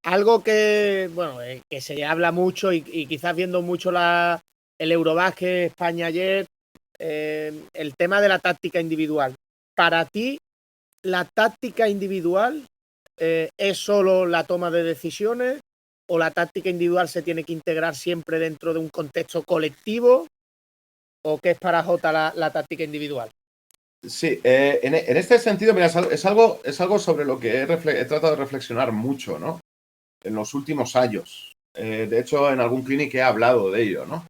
algo que, bueno, que se habla mucho y quizás viendo mucho el Eurobásquet España ayer, el tema de la táctica individual. Para ti, ¿la táctica individual es solo la toma de decisiones o la táctica individual se tiene que integrar siempre dentro de un contexto colectivo? ¿O qué es para Jota la táctica individual? Sí, en este sentido, mira, es algo sobre lo que he tratado de reflexionar mucho, ¿no? En los últimos años. De hecho, en algún clinic he hablado de ello, ¿no?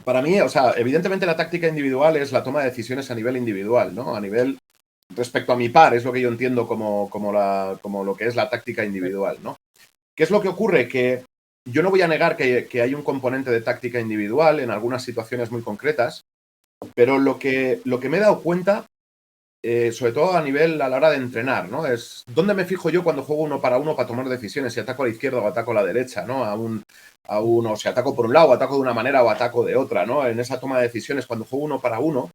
Para mí, o sea, evidentemente la táctica individual es la toma de decisiones a nivel individual, ¿no? A nivel respecto a mi par, es lo que yo entiendo como lo que es la táctica individual, ¿no? ¿Qué es lo que ocurre? Que yo no voy a negar que hay un componente de táctica individual en algunas situaciones muy concretas, pero lo que me he dado cuenta, sobre todo a la hora de entrenar, ¿no? Es dónde me fijo yo cuando juego uno para tomar decisiones, si ataco a la izquierda o ataco a la derecha, ¿no? O si ataco por un lado, ataco de una manera o ataco de otra, ¿no? En esa toma de decisiones, cuando juego uno para uno,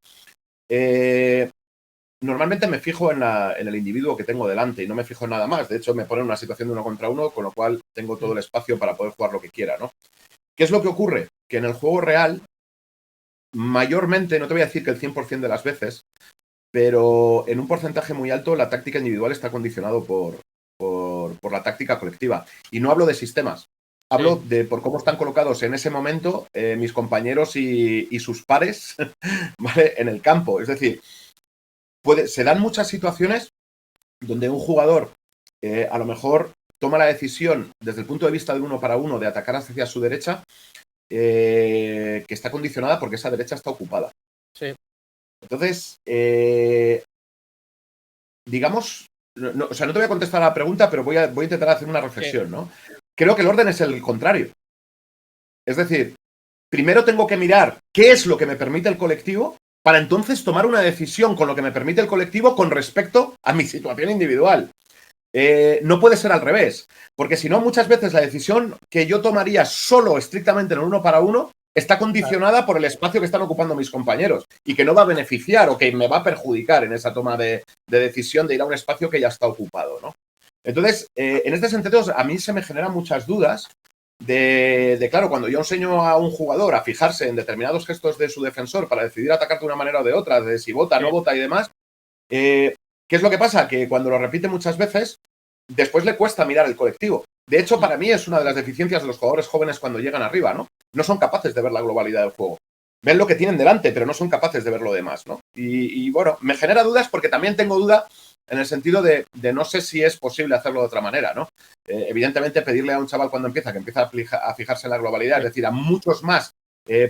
normalmente me fijo en el individuo que tengo delante y no me fijo en nada más. De hecho, me pone en una situación de uno contra uno, con lo cual tengo todo el espacio para poder jugar lo que quiera, ¿no? ¿Qué es lo que ocurre? Que en el juego real, mayormente, no te voy a decir que el 100% de las veces, pero en un porcentaje muy alto la táctica individual está condicionado por la táctica colectiva. Y no hablo de sistemas, hablo de por cómo están colocados en ese momento mis compañeros y sus pares, ¿vale? En el campo. Es decir, se dan muchas situaciones donde un jugador a lo mejor toma la decisión desde el punto de vista de uno para uno de atacar hacia su derecha, que está condicionada porque esa derecha está ocupada. Sí. Entonces, digamos, o sea, no te voy a contestar a la pregunta, pero voy a intentar hacer una reflexión, ¿no? Creo que el orden es el contrario. Es decir, primero tengo que mirar qué es lo que me permite el colectivo para entonces tomar una decisión con lo que me permite el colectivo con respecto a mi situación individual. No puede ser al revés, porque si no, muchas veces la decisión que yo tomaría solo estrictamente en el uno para uno está condicionada por el espacio que están ocupando mis compañeros y que no va a beneficiar o que me va a perjudicar en esa toma de decisión de ir a un espacio que ya está ocupado, ¿no? Entonces, en este sentido, a mí se me generan muchas dudas claro, cuando yo enseño a un jugador a fijarse en determinados gestos de su defensor para decidir atacar de una manera o de otra, de si vota, no vota y demás, ¿qué es lo que pasa? Que cuando lo repite muchas veces, después le cuesta mirar el colectivo. De hecho, para mí es una de las deficiencias de los jugadores jóvenes cuando llegan arriba, ¿no? No son capaces de ver la globalidad del juego. Ven lo que tienen delante, pero no son capaces de ver lo demás, ¿no? Y bueno, me genera dudas porque también tengo duda en el sentido de no sé si es posible hacerlo de otra manera, ¿no? Evidentemente, pedirle a un chaval cuando empieza a fijarse en la globalidad, es decir, a muchos más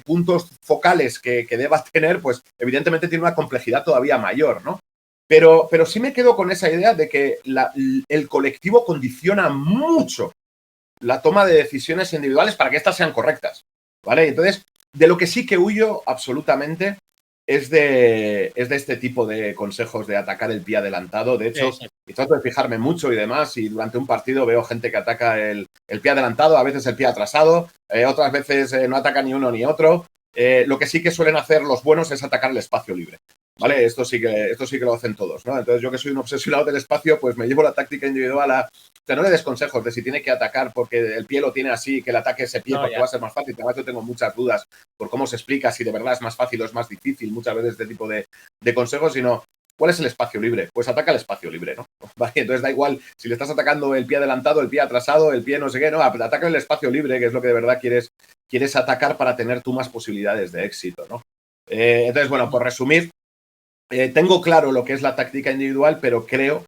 puntos focales que deba tener, pues evidentemente tiene una complejidad todavía mayor, ¿no? Pero sí me quedo con esa idea de que el colectivo condiciona mucho la toma de decisiones individuales para que éstas sean correctas, ¿vale? Entonces, de lo que sí que huyo absolutamente es de este tipo de consejos de atacar el pie adelantado. De hecho, trato de fijarme mucho y demás, y durante un partido veo gente que ataca el pie adelantado, a veces el pie atrasado, otras veces no ataca ni uno ni otro. Lo que sí que suelen hacer los buenos es atacar el espacio libre, ¿vale? Esto sí que lo hacen todos, ¿no? Entonces, yo que soy un obsesionado del espacio, pues me llevo la táctica individual a... O sea, no le des consejos de si tiene que atacar porque el pie lo tiene así, que le ataque ese pie porque va a ser más fácil. Además, yo tengo muchas dudas por cómo se explica, si de verdad es más fácil o es más difícil muchas veces este tipo de consejos, sino ¿cuál es el espacio libre? Pues ataca el espacio libre, ¿no? Vale, entonces da igual si le estás atacando el pie adelantado, el pie atrasado, el pie no sé qué, no, ataca el espacio libre, que es lo que de verdad quieres atacar para tener tú más posibilidades de éxito, ¿no? Entonces, bueno, por resumir, tengo claro lo que es la táctica individual, pero creo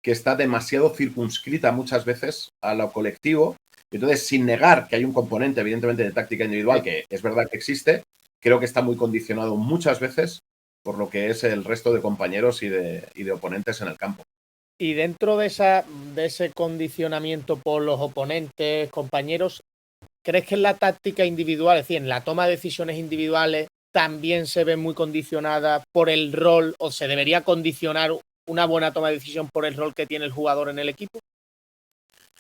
que está demasiado circunscrita muchas veces a lo colectivo. Entonces, sin negar que hay un componente, evidentemente, de táctica individual, que es verdad que existe, creo que está muy condicionado muchas veces por lo que es el resto de compañeros y de oponentes en el campo. Y dentro de ese condicionamiento por los oponentes, compañeros, ¿crees que en la táctica individual, es decir, en la toma de decisiones individuales, también se ve muy condicionada por el rol, o se debería condicionar una buena toma de decisión por el rol que tiene el jugador en el equipo?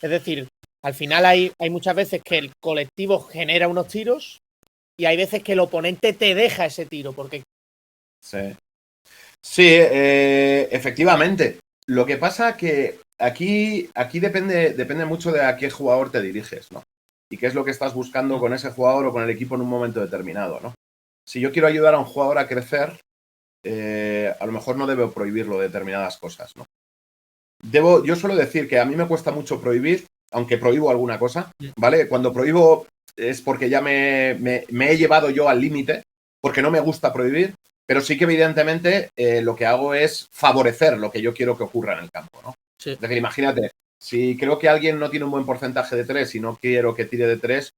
Es decir, al final hay muchas veces que el colectivo genera unos tiros y hay veces que el oponente te deja ese tiro, porque... Sí, efectivamente. Lo que pasa que aquí depende mucho de a qué jugador te diriges, ¿no? Y qué es lo que estás buscando con ese jugador o con el equipo en un momento determinado, ¿no? Si yo quiero ayudar a un jugador a crecer, a lo mejor no debo prohibirlo de determinadas cosas, ¿no? Yo suelo decir que a mí me cuesta mucho prohibir, aunque prohíbo alguna cosa, ¿vale? Cuando prohíbo es porque ya me he llevado yo al límite, porque no me gusta prohibir, pero sí que evidentemente lo que hago es favorecer lo que yo quiero que ocurra en el campo, ¿no? Sí. Es decir, imagínate, si creo que alguien no tiene un buen porcentaje de 3 y no quiero que tire de 3,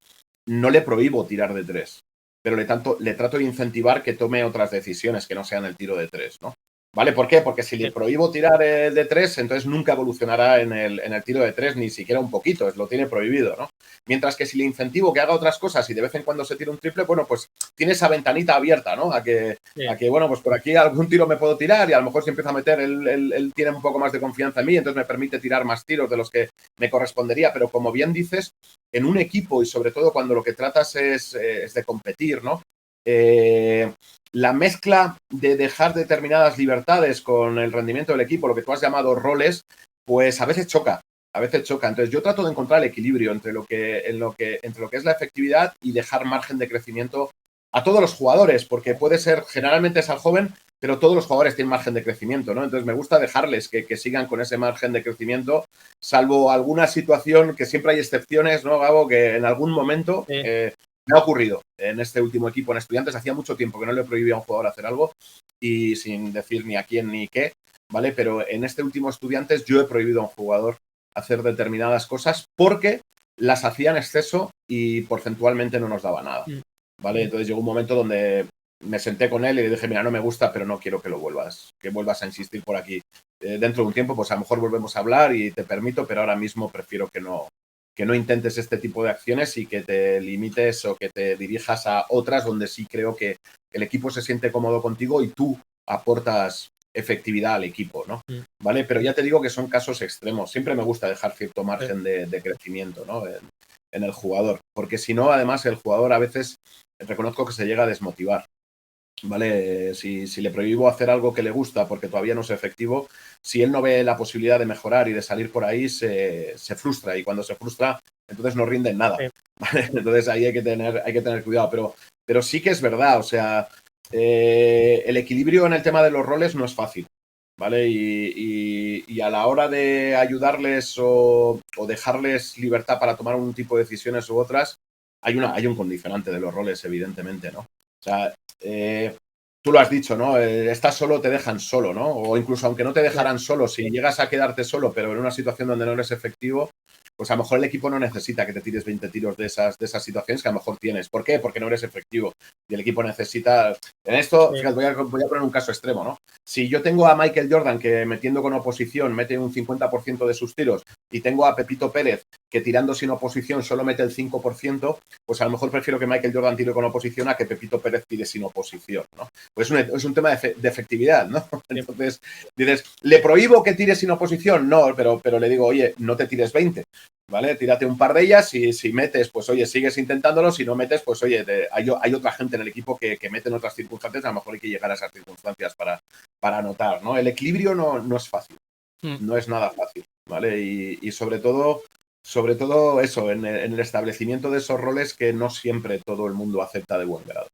no le prohíbo tirar de 3, pero le trato de incentivar que tome otras decisiones que no sean el tiro de 3, ¿no? ¿Vale? ¿Por qué? Porque si le prohíbo tirar de 3, entonces nunca evolucionará en el tiro de 3, ni siquiera un poquito, lo tiene prohibido, ¿no? Mientras que si le incentivo que haga otras cosas y de vez en cuando se tire un triple, bueno, pues tiene esa ventanita abierta, ¿no? A que, bueno, pues por aquí algún tiro me puedo tirar y a lo mejor si empieza a meter, él tiene un poco más de confianza en mí, entonces me permite tirar más tiros de los que me correspondería. Pero como bien dices, en un equipo y sobre todo cuando lo que tratas es de competir, ¿no? La mezcla de dejar determinadas libertades con el rendimiento del equipo, lo que tú has llamado roles, pues a veces choca. Entonces yo trato de encontrar el equilibrio entre lo que es la efectividad y dejar margen de crecimiento a todos los jugadores, porque puede ser, generalmente es al joven, pero todos los jugadores tienen margen de crecimiento, ¿no? Entonces me gusta dejarles que sigan con ese margen de crecimiento, salvo alguna situación, que siempre hay excepciones, ¿no, Gabo? Que en algún momento me ha ocurrido en este último equipo en Estudiantes. Hacía mucho tiempo que no le prohibía a un jugador hacer algo y sin decir ni a quién ni qué, ¿vale? Pero en este último Estudiantes yo he prohibido a un jugador hacer determinadas cosas porque las hacía en exceso y porcentualmente no nos daba nada, ¿vale? Entonces llegó un momento donde me senté con él y le dije, mira, no me gusta, pero no quiero que vuelvas a insistir por aquí. Dentro de un tiempo, pues a lo mejor volvemos a hablar y te permito, pero ahora mismo prefiero que no intentes este tipo de acciones y que te limites o que te dirijas a otras donde sí creo que el equipo se siente cómodo contigo y tú aportas efectividad al equipo, ¿no? ¿Vale? Pero ya te digo que son casos extremos. Siempre me gusta dejar cierto margen de crecimiento, ¿no? En el jugador, porque si no, además, el jugador a veces reconozco que se llega a desmotivar. ¿Vale? Si le prohíbo hacer algo que le gusta porque todavía no es efectivo, si él no ve la posibilidad de mejorar y de salir por ahí, se frustra, y cuando se frustra, entonces no rinde en nada. ¿Vale? Entonces ahí hay que tener cuidado, pero sí que es verdad, o sea, el equilibrio en el tema de los roles no es fácil, ¿vale? Y a la hora de ayudarles o dejarles libertad para tomar un tipo de decisiones u otras, hay un condicionante de los roles, evidentemente, ¿no? O sea, tú lo has dicho, ¿no? Estás solo, te dejan solo, ¿no? O incluso aunque no te dejaran solo, si llegas a quedarte solo, pero en una situación donde no eres efectivo, pues a lo mejor el equipo no necesita que te tires 20 tiros de esas situaciones que a lo mejor tienes. ¿Por qué? Porque no eres efectivo. Y el equipo necesita... En esto, fíjate, voy a poner un caso extremo, ¿no? Si yo tengo a Michael Jordan que metiendo con oposición mete un 50% de sus tiros y tengo a Pepito Pérez que tirando sin oposición solo mete el 5%, pues a lo mejor prefiero que Michael Jordan tire con oposición a que Pepito Pérez tire sin oposición, ¿no? Pues es un tema de efectividad, ¿no? Entonces, dices, ¿le prohíbo que tire sin oposición? No, pero le digo, oye, no te tires 20, ¿vale? Tírate un par de ellas y si metes, pues oye, sigues intentándolo. Si no metes, pues oye, hay otra gente en el equipo que mete en otras circunstancias. A lo mejor hay que llegar a esas circunstancias para anotar, ¿no? El equilibrio no es fácil, no es nada fácil, ¿vale? Y sobre todo eso, en el establecimiento de esos roles que no siempre todo el mundo acepta de buen grado.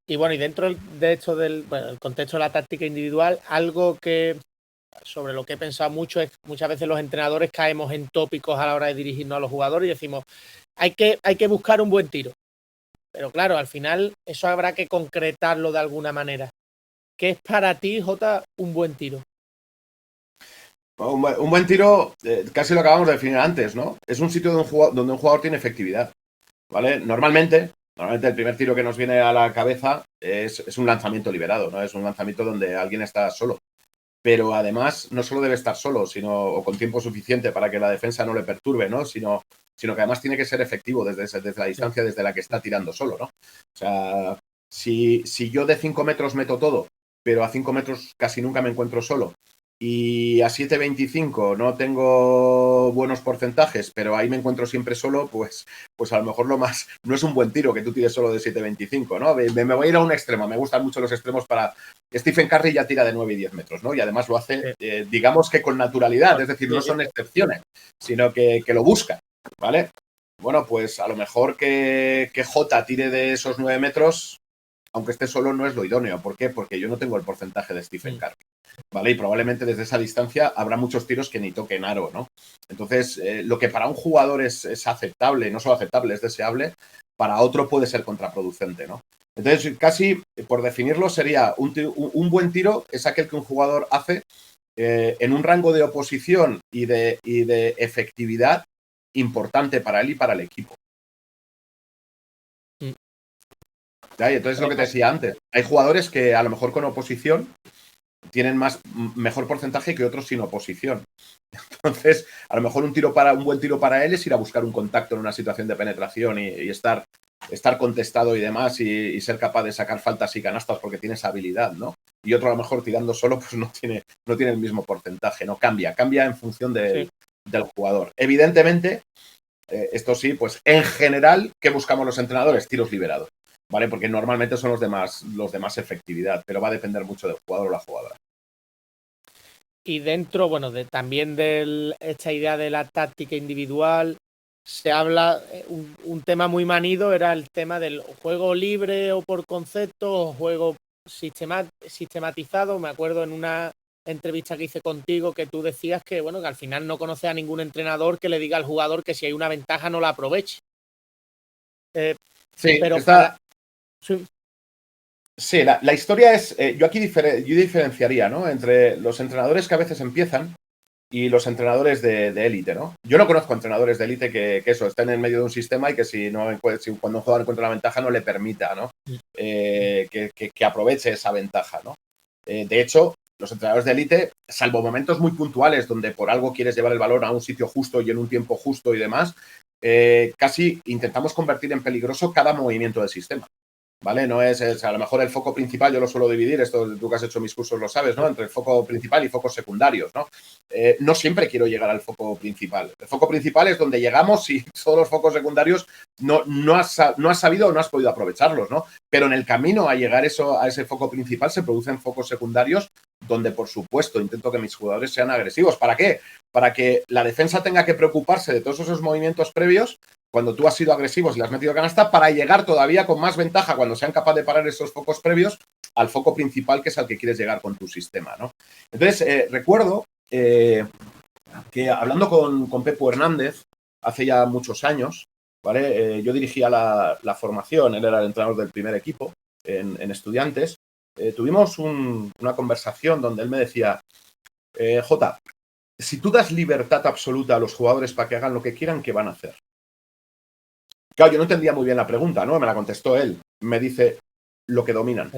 Y bueno, y dentro de esto del contexto de la táctica individual, algo que sobre lo que he pensado mucho es muchas veces los entrenadores caemos en tópicos a la hora de dirigirnos a los jugadores y decimos, hay que buscar un buen tiro. Pero claro, al final eso habrá que concretarlo de alguna manera. ¿Qué es para ti, Jota, un buen tiro? Un buen tiro, casi lo acabamos de definir antes, ¿no? Es un sitio donde un jugador tiene efectividad, ¿vale? Normalmente el primer tiro que nos viene a la cabeza es un lanzamiento liberado, ¿no? Es un lanzamiento donde alguien está solo. Pero además no solo debe estar solo, o con tiempo suficiente para que la defensa no le perturbe, ¿no? Sino que además tiene que ser efectivo desde la distancia desde la que está tirando solo, ¿no? O sea, si yo de 5 metros meto todo, pero a 5 metros casi nunca me encuentro solo, y a 7,25 no tengo buenos porcentajes, pero ahí me encuentro siempre solo, pues a lo mejor no es un buen tiro que tú tires solo de 7,25, ¿no? Me voy a ir a un extremo, me gustan mucho los extremos para... Stephen Curry ya tira de 9 y 10 metros, ¿no? Y además lo hace, digamos que con naturalidad, es decir, no son excepciones, sino que lo busca, ¿vale? Bueno, pues a lo mejor que J tire de esos 9 metros, aunque esté solo, no es lo idóneo. ¿Por qué? Porque yo no tengo el porcentaje de Stephen Curry, ¿vale? Y probablemente desde esa distancia habrá muchos tiros que ni toquen aro, ¿no? Entonces, lo que para un jugador es aceptable, no solo aceptable, es deseable, para otro puede ser contraproducente, ¿no? Entonces, casi, por definirlo, sería un buen tiro es aquel que un jugador hace en un rango de oposición y de efectividad importante para él y para el equipo. ¿Ya? Y entonces, lo que te decía antes, hay jugadores que a lo mejor con oposición tienen mejor porcentaje que otros sin oposición. Entonces, a lo mejor un buen tiro para él es ir a buscar un contacto en una situación de penetración y estar contestado y demás y ser capaz de sacar faltas y canastas porque tiene esa habilidad, ¿no? Y otro a lo mejor tirando solo pues no tiene el mismo porcentaje, no cambia en función del jugador. Evidentemente, esto sí, pues en general, ¿qué buscamos los entrenadores? Tiros liberados, ¿vale? Porque normalmente son los de más efectividad, pero va a depender mucho del jugador o la jugadora. Y dentro, bueno, también de esta idea de la táctica individual, se habla, un tema muy manido era el tema del juego libre o por concepto o juego sistematizado. Me acuerdo en una entrevista que hice contigo que tú decías que, bueno, que al final no conoces a ningún entrenador que le diga al jugador que si hay una ventaja no la aproveche. Sí, pero Sí, la historia es, yo aquí diferenciaría, ¿no? Entre los entrenadores que a veces empiezan y los entrenadores de élite, ¿no? Yo no conozco entrenadores de élite que eso, estén en medio de un sistema y que cuando un jugador encuentra una ventaja no le permita, ¿no? Que aproveche esa ventaja, ¿no? De hecho, los entrenadores de élite, salvo momentos muy puntuales donde por algo quieres llevar el balón a un sitio justo y en un tiempo justo y demás, casi intentamos convertir en peligroso cada movimiento del sistema. ¿Vale? No es a lo mejor el foco principal, yo lo suelo dividir, esto tú que has hecho mis cursos lo sabes, ¿no? Entre el foco principal y focos secundarios, ¿no? No siempre quiero llegar al foco principal. El foco principal es donde llegamos y todos los focos secundarios no has sabido o no has podido aprovecharlos, ¿no? Pero en el camino a llegar a ese foco principal se producen focos secundarios donde, por supuesto, intento que mis jugadores sean agresivos. ¿Para qué? Para que la defensa tenga que preocuparse de todos esos movimientos previos cuando tú has sido agresivo y le has metido canasta para llegar todavía con más ventaja cuando sean capaces de parar esos focos previos al foco principal que es al que quieres llegar con tu sistema, ¿no? Entonces, recuerdo que hablando con Pepu Hernández hace ya muchos años, ¿vale? Yo dirigía la formación, él era el entrenador del primer equipo en estudiantes. Tuvimos una conversación donde él me decía, Jota, si tú das libertad absoluta a los jugadores para que hagan lo que quieran, ¿qué van a hacer? Claro, yo no entendía muy bien la pregunta, ¿no? Me la contestó él. Me dice, lo que dominan.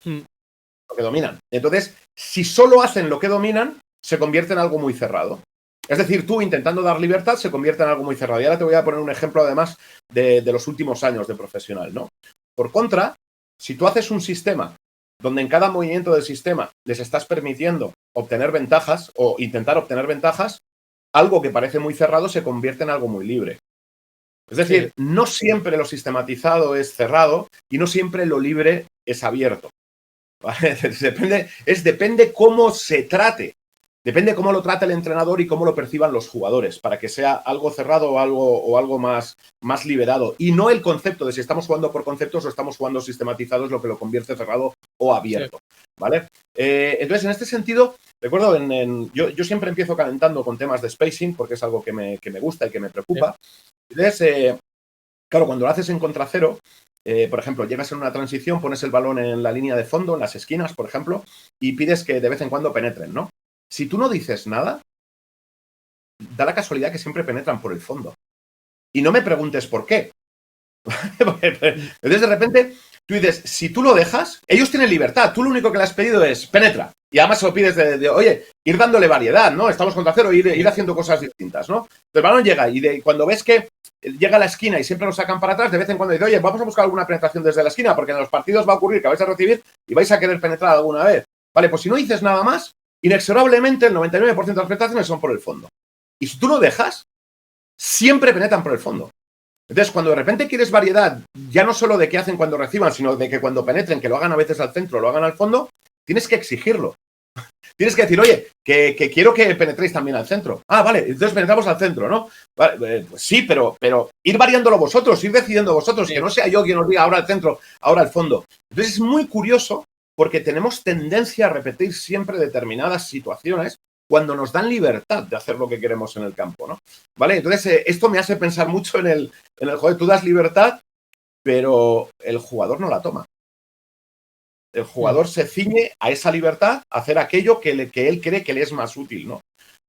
Lo que dominan. Entonces, si solo hacen lo que dominan, se convierte en algo muy cerrado. Es decir, tú intentando dar libertad se convierte en algo muy cerrado. Y ahora te voy a poner un ejemplo, además, de los últimos años de profesional, ¿no? Por contra, si tú haces un sistema donde en cada movimiento del sistema les estás permitiendo obtener ventajas o intentar obtener ventajas, algo que parece muy cerrado se convierte en algo muy libre. Es decir, no siempre lo sistematizado es cerrado y no siempre lo libre es abierto. ¿Vale? Depende cómo se trate. Depende cómo lo trate el entrenador y cómo lo perciban los jugadores, para que sea algo cerrado o algo más liberado. Y no el concepto de si estamos jugando por conceptos o estamos jugando sistematizados lo que lo convierte cerrado o abierto. ¿Vale? Entonces, en este sentido, recuerdo, yo siempre empiezo calentando con temas de spacing, porque es algo que me gusta y que me preocupa. Entonces, claro, cuando lo haces en contracero, por ejemplo, llegas en una transición, pones el balón en la línea de fondo, en las esquinas, por ejemplo, y pides que de vez en cuando penetren, ¿no? Si tú no dices nada, da la casualidad que siempre penetran por el fondo. Y no me preguntes por qué. Entonces, de repente, tú dices, si tú lo dejas, ellos tienen libertad. Tú lo único que le has pedido es penetra. Y además se lo pides oye, ir dándole variedad, ¿no? Estamos contra cero, ir haciendo cosas distintas, ¿no? El balón llega y cuando ves que llega a la esquina y siempre lo sacan para atrás, de vez en cuando dice, oye, vamos a buscar alguna penetración desde la esquina, porque en los partidos va a ocurrir que vais a recibir y vais a querer penetrar alguna vez. Vale, pues si no dices nada más, inexorablemente el 99% de las penetraciones son por el fondo. Y si tú lo dejas, siempre penetran por el fondo. Entonces, cuando de repente quieres variedad, ya no solo de qué hacen cuando reciban, sino de que cuando penetren, que lo hagan a veces al centro, lo hagan al fondo, tienes que exigirlo. Tienes que decir, oye, que quiero que penetréis también al centro. Ah, vale, entonces penetramos al centro, ¿no? Vale, pues sí, pero ir variándolo vosotros, ir decidiendo vosotros, sí. Que no sea yo quien os diga ahora al centro, ahora al fondo. Entonces es muy curioso porque tenemos tendencia a repetir siempre determinadas situaciones cuando nos dan libertad de hacer lo que queremos en el campo, ¿no? ¿Vale? Entonces esto me hace pensar mucho en el juego. Tú das libertad, pero el jugador no la toma. El jugador se ciñe a esa libertad, a hacer aquello que él cree que le es más útil, ¿no?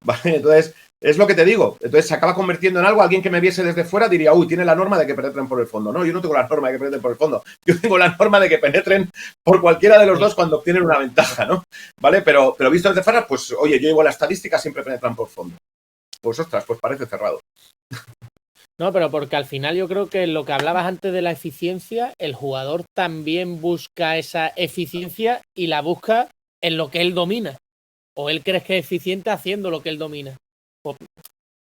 ¿Vale? Entonces, es lo que te digo. Entonces se acaba convirtiendo en algo, alguien que me viese desde fuera diría, uy, tiene la norma de que penetren por el fondo. No, yo no tengo la norma de que penetren por el fondo. Yo tengo la norma de que penetren por cualquiera de los dos cuando obtienen una ventaja, ¿no? ¿Vale? Pero visto desde fuera, pues, oye, yo igual la estadística siempre penetran por fondo. Pues, ostras, pues parece cerrado. No, pero porque al final yo creo que lo que hablabas antes de la eficiencia, el jugador también busca esa eficiencia y la busca en lo que él domina. O él cree que es eficiente haciendo lo que él domina. Pues,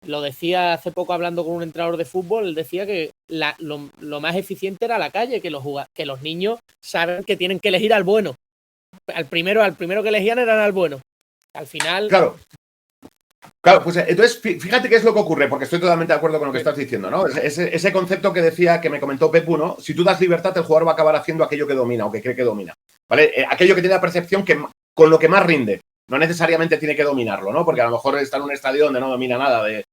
lo decía hace poco hablando con un entrenador de fútbol, él decía que lo más eficiente era la calle, que los niños saben que tienen que elegir al bueno. Al primero que elegían eran al bueno. Al final... Claro, pues entonces fíjate qué es lo que ocurre, porque estoy totalmente de acuerdo con lo que estás diciendo, ¿no? Ese concepto que decía, que me comentó Pepu, ¿no? Si tú das libertad, el jugador va a acabar haciendo aquello que domina o que cree que domina, ¿vale? Aquello que tiene la percepción con lo que más rinde. No necesariamente tiene que dominarlo, ¿no? Porque a lo mejor está en un estadio donde no domina nada de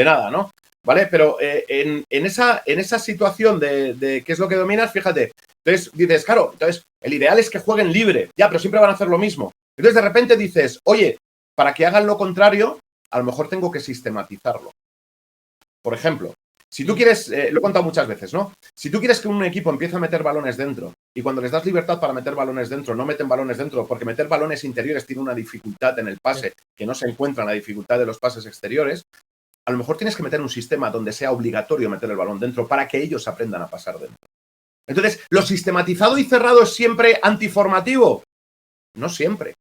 nada, ¿no? ¿Vale? Pero en esa situación de qué es lo que dominas, fíjate. Entonces dices, claro, entonces el ideal es que jueguen libre, ya, pero siempre van a hacer lo mismo. Entonces de repente dices, oye, para que hagan lo contrario, a lo mejor tengo que sistematizarlo. Por ejemplo, si tú quieres, lo he contado muchas veces, ¿no? Si tú quieres que un equipo empiece a meter balones dentro y cuando les das libertad para meter balones dentro, no meten balones dentro porque meter balones interiores tiene una dificultad en el pase que no se encuentra en la dificultad de los pases exteriores, a lo mejor tienes que meter un sistema donde sea obligatorio meter el balón dentro para que ellos aprendan a pasar dentro. Entonces, ¿lo sistematizado y cerrado es siempre antiformativo? No siempre.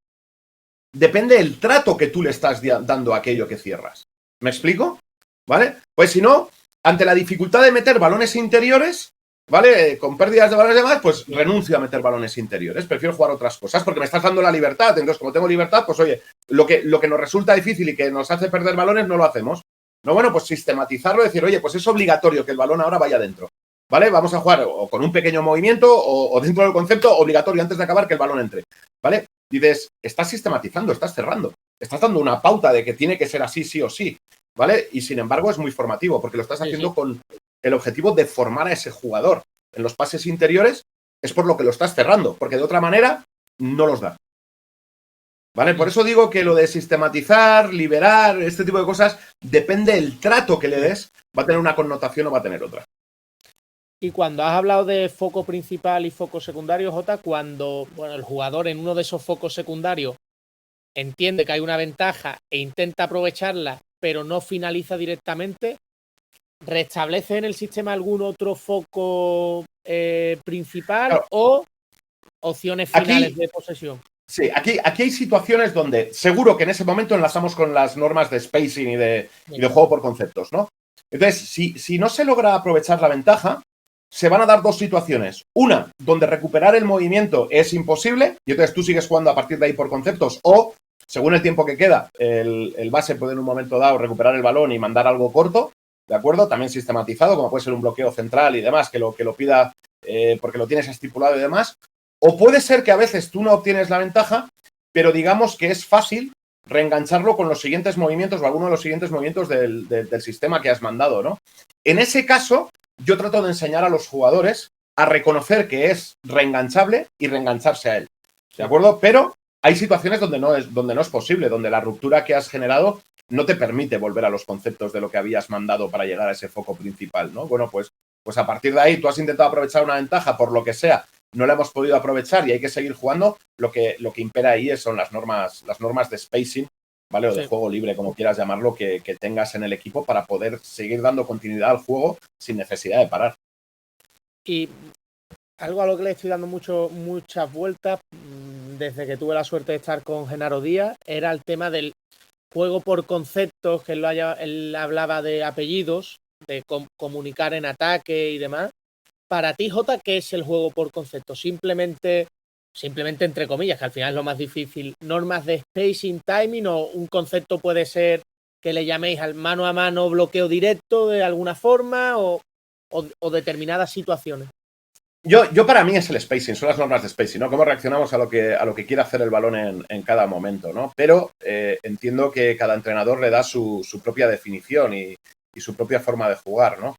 Depende del trato que tú le estás dando a aquello que cierras. ¿Me explico? ¿Vale? Pues si no, ante la dificultad de meter balones interiores, ¿vale? Con pérdidas de balones de más, pues renuncio a meter balones interiores. Prefiero jugar otras cosas porque me estás dando la libertad. Entonces, como tengo libertad, pues oye, lo que nos resulta difícil y que nos hace perder balones, no lo hacemos. No, bueno, pues sistematizarlo, decir, oye, pues es obligatorio que el balón ahora vaya dentro. ¿Vale? Vamos a jugar o con un pequeño movimiento o dentro del concepto obligatorio antes de acabar que el balón entre. ¿Vale? Dices, estás sistematizando, estás cerrando, estás dando una pauta de que tiene que ser así, sí o sí, ¿vale? Y sin embargo es muy formativo porque lo estás haciendo con el objetivo de formar a ese jugador. En los pases interiores es por lo que lo estás cerrando, porque de otra manera no los da. ¿Vale? Por eso digo que lo de sistematizar, liberar, este tipo de cosas, depende del trato que le des, va a tener una connotación o va a tener otra. Y cuando has hablado de foco principal y foco secundario, Jota, cuando el jugador en uno de esos focos secundarios entiende que hay una ventaja e intenta aprovecharla, pero no finaliza directamente, ¿restablece en el sistema algún otro foco principal o opciones finales de posesión? Sí, aquí hay situaciones donde seguro que en ese momento enlazamos con las normas de spacing y de juego por conceptos, ¿no? Entonces, si no se logra aprovechar la ventaja, se van a dar dos situaciones. Una, donde recuperar el movimiento es imposible y entonces tú sigues jugando a partir de ahí por conceptos o, según el tiempo que queda, el base puede en un momento dado recuperar el balón y mandar algo corto, ¿de acuerdo? También sistematizado, como puede ser un bloqueo central y demás, que lo pida porque lo tienes estipulado y demás. O puede ser que a veces tú no obtienes la ventaja, pero digamos que es fácil reengancharlo con los siguientes movimientos o alguno de los siguientes movimientos del sistema que has mandado, ¿no? En ese caso, yo trato de enseñar a los jugadores a reconocer que es reenganchable y reengancharse a él, ¿de acuerdo? Pero hay situaciones donde no es posible, donde la ruptura que has generado no te permite volver a los conceptos de lo que habías mandado para llegar a ese foco principal, ¿no? Bueno, pues a partir de ahí tú has intentado aprovechar una ventaja por lo que sea, no la hemos podido aprovechar y hay que seguir jugando. Lo que impera ahí son las normas de spacing, ¿vale? O de juego libre, como quieras llamarlo, que tengas en el equipo para poder seguir dando continuidad al juego sin necesidad de parar. Y algo a lo que le estoy dando muchas vueltas, desde que tuve la suerte de estar con Genaro Díaz, era el tema del juego por conceptos, que él hablaba de apellidos, de comunicar en ataque y demás. Para ti, Jota, ¿qué es el juego por conceptos? Simplemente entre comillas, que al final es lo más difícil, normas de spacing, timing, o un concepto puede ser que le llaméis al mano a mano bloqueo directo de alguna forma, o determinadas situaciones. Yo para mí es el spacing, son las normas de spacing, ¿no? Cómo reaccionamos a lo que quiere hacer el balón en cada momento, ¿no? Pero entiendo que cada entrenador le da su propia definición y su propia forma de jugar, ¿no?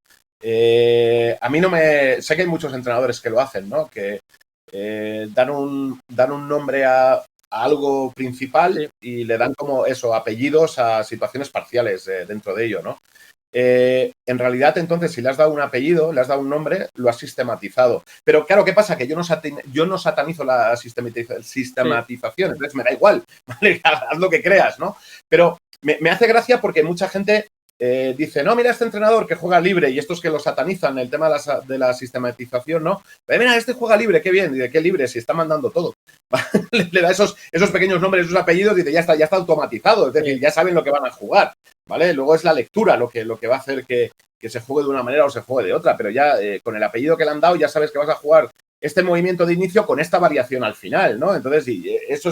A mí no me... Sé que hay muchos entrenadores que lo hacen, ¿no? Que dan un nombre a algo principal, sí, y le dan como eso, apellidos a situaciones parciales dentro de ello, ¿no? En realidad, entonces, si le has dado un apellido, le has dado un nombre, lo has sistematizado. Pero claro, ¿qué pasa? Que yo no satanizo la sistematización, sí, entonces me da igual, ¿vale? Haz lo que creas, ¿no? Pero me hace gracia porque mucha gente dice, no, mira este entrenador que juega libre, y estos que lo satanizan, el tema de la sistematización, ¿no? Pero mira, este juega libre, qué bien, y de qué libre, si está mandando todo. Le da esos pequeños nombres, esos apellidos, y dice, ya está automatizado, es decir, ya saben lo que van a jugar, ¿vale? Luego es la lectura lo que va a hacer que se juegue de una manera o se juegue de otra, pero ya con el apellido que le han dado ya sabes que vas a jugar este movimiento de inicio con esta variación al final, ¿no? Entonces, eso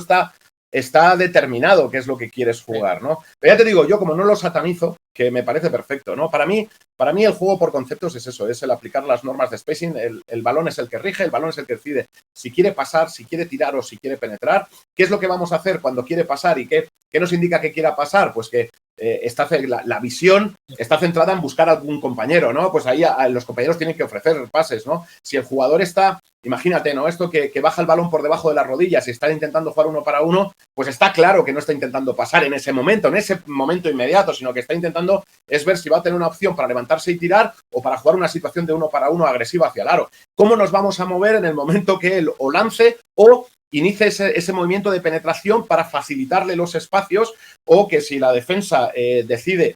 está determinado qué es lo que quieres jugar, ¿no? Pero ya te digo, yo como no lo satanizo, que me parece perfecto, ¿no? Para mí el juego por conceptos es eso, es el aplicar las normas de spacing, el balón es el que rige, el balón es el que decide si quiere pasar, si quiere tirar o si quiere penetrar. ¿Qué es lo que vamos a hacer cuando quiere pasar y qué nos indica que quiera pasar? Pues que la visión está centrada en buscar a algún compañero, ¿no? Pues ahí los compañeros tienen que ofrecer pases, ¿no? Si el jugador está, imagínate, ¿no? Esto que baja el balón por debajo de las rodillas y está intentando jugar uno para uno, pues está claro que no está intentando pasar en ese momento inmediato, sino que está intentando es ver si va a tener una opción para levantarse y tirar o para jugar una situación de uno para uno agresiva hacia el aro. ¿Cómo nos vamos a mover en el momento que él o lance o inicie ese movimiento de penetración para facilitarle los espacios, o que si la defensa decide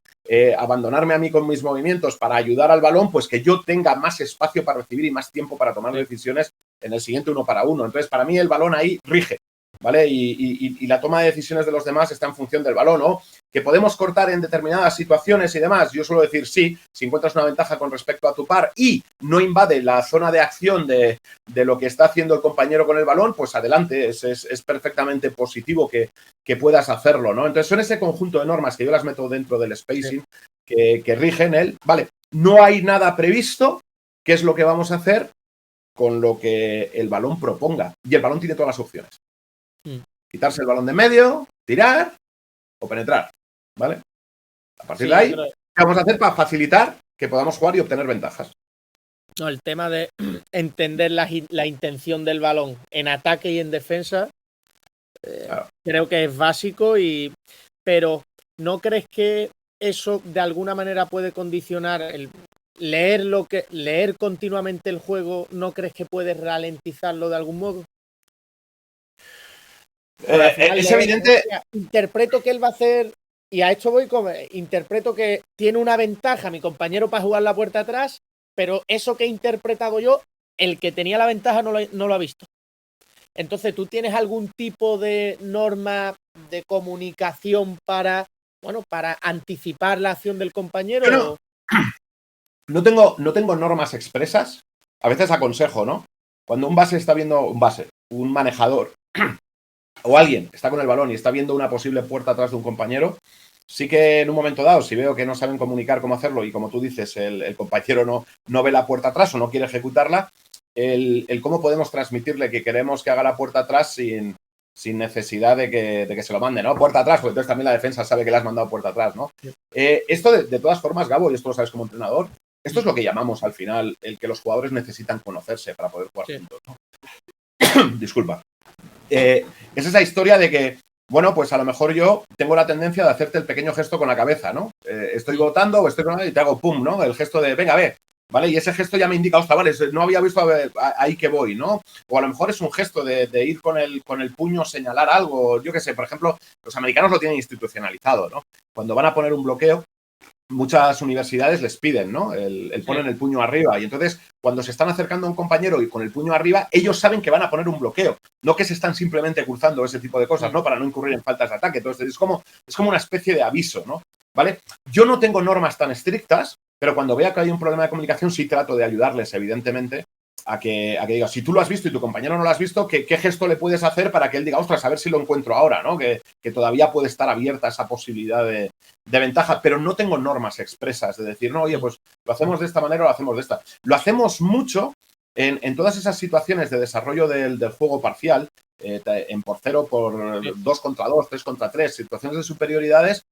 abandonarme a mí con mis movimientos para ayudar al balón, pues que yo tenga más espacio para recibir y más tiempo para tomar decisiones en el siguiente uno para uno? Entonces, para mí el balón ahí rige, ¿vale? Y la toma de decisiones de los demás está en función del balón, ¿no? Que podemos cortar en determinadas situaciones y demás. Yo suelo decir sí, si encuentras una ventaja con respecto a tu par y no invade la zona de acción de lo que está haciendo el compañero con el balón, pues adelante, es perfectamente positivo que puedas hacerlo, ¿no? Entonces son ese conjunto de normas que yo las meto dentro del spacing, sí, que rigen él. Vale, no hay nada previsto, ¿qué es lo que vamos a hacer? Con lo que el balón proponga. Y el balón tiene todas las opciones. Quitarse el balón de medio, tirar o penetrar, ¿vale? A partir de ahí, ¿qué vamos a hacer para facilitar que podamos jugar y obtener ventajas? No, el tema de entender la intención del balón en ataque y en defensa, claro, creo que es básico, pero ¿no crees que eso de alguna manera puede condicionar el leer continuamente el juego? ¿No crees que puede ralentizarlo de algún modo? Es evidente. Interpreto que él va a hacer, y a esto voy como, interpreto que tiene una ventaja mi compañero para jugar la puerta atrás, pero eso que he interpretado yo, el que tenía la ventaja no lo ha visto. Entonces, ¿tú tienes algún tipo de norma de comunicación para anticipar la acción del compañero? No tengo normas expresas. A veces aconsejo, ¿no? Cuando un base está viendo, un manejador o alguien está con el balón y está viendo una posible puerta atrás de un compañero, sí que en un momento dado, si veo que no saben comunicar cómo hacerlo y como tú dices, el compañero no ve la puerta atrás o no quiere ejecutarla, el cómo podemos transmitirle que queremos que haga la puerta atrás sin necesidad de que se lo mande, ¿no? Puerta atrás, porque entonces también la defensa sabe que le has mandado puerta atrás, ¿no? Esto de todas formas, Gabo, y esto lo sabes como entrenador, esto es lo que llamamos al final el que los jugadores necesitan conocerse para poder jugar juntos, ¿no? Disculpa. Es esa historia de que, bueno, pues a lo mejor yo tengo la tendencia de hacerte el pequeño gesto con la cabeza, ¿no? Estoy votando o estoy con y te hago pum, ¿no? El gesto de, venga, ve, ¿vale? Y ese gesto ya me indica, ostras, vale, no había visto ahí que voy, ¿no? O a lo mejor es un gesto de ir con el puño, señalar algo, yo qué sé, por ejemplo, los americanos lo tienen institucionalizado, ¿no? Cuando van a poner un bloqueo, muchas universidades les piden, ¿no? El ponen el puño arriba. Y entonces, cuando se están acercando a un compañero y con el puño arriba, ellos saben que van a poner un bloqueo. No que se están simplemente cruzando ese tipo de cosas, ¿no? Para no incurrir en faltas de ataque. Entonces, es como una especie de aviso, ¿no? ¿Vale? Yo no tengo normas tan estrictas, pero cuando vea que hay un problema de comunicación, sí trato de ayudarles, evidentemente, a que diga, si tú lo has visto y tu compañero no lo has visto, ¿qué gesto le puedes hacer para que él diga, ostras, a ver si lo encuentro ahora, ¿no? Que todavía puede estar abierta esa posibilidad de ventaja, pero no tengo normas expresas de decir, no, oye, pues lo hacemos de esta manera o lo hacemos de esta. Lo hacemos mucho en todas esas situaciones de desarrollo del juego parcial, en por 0, por 2 contra 2, 3 contra 3, situaciones de superioridades,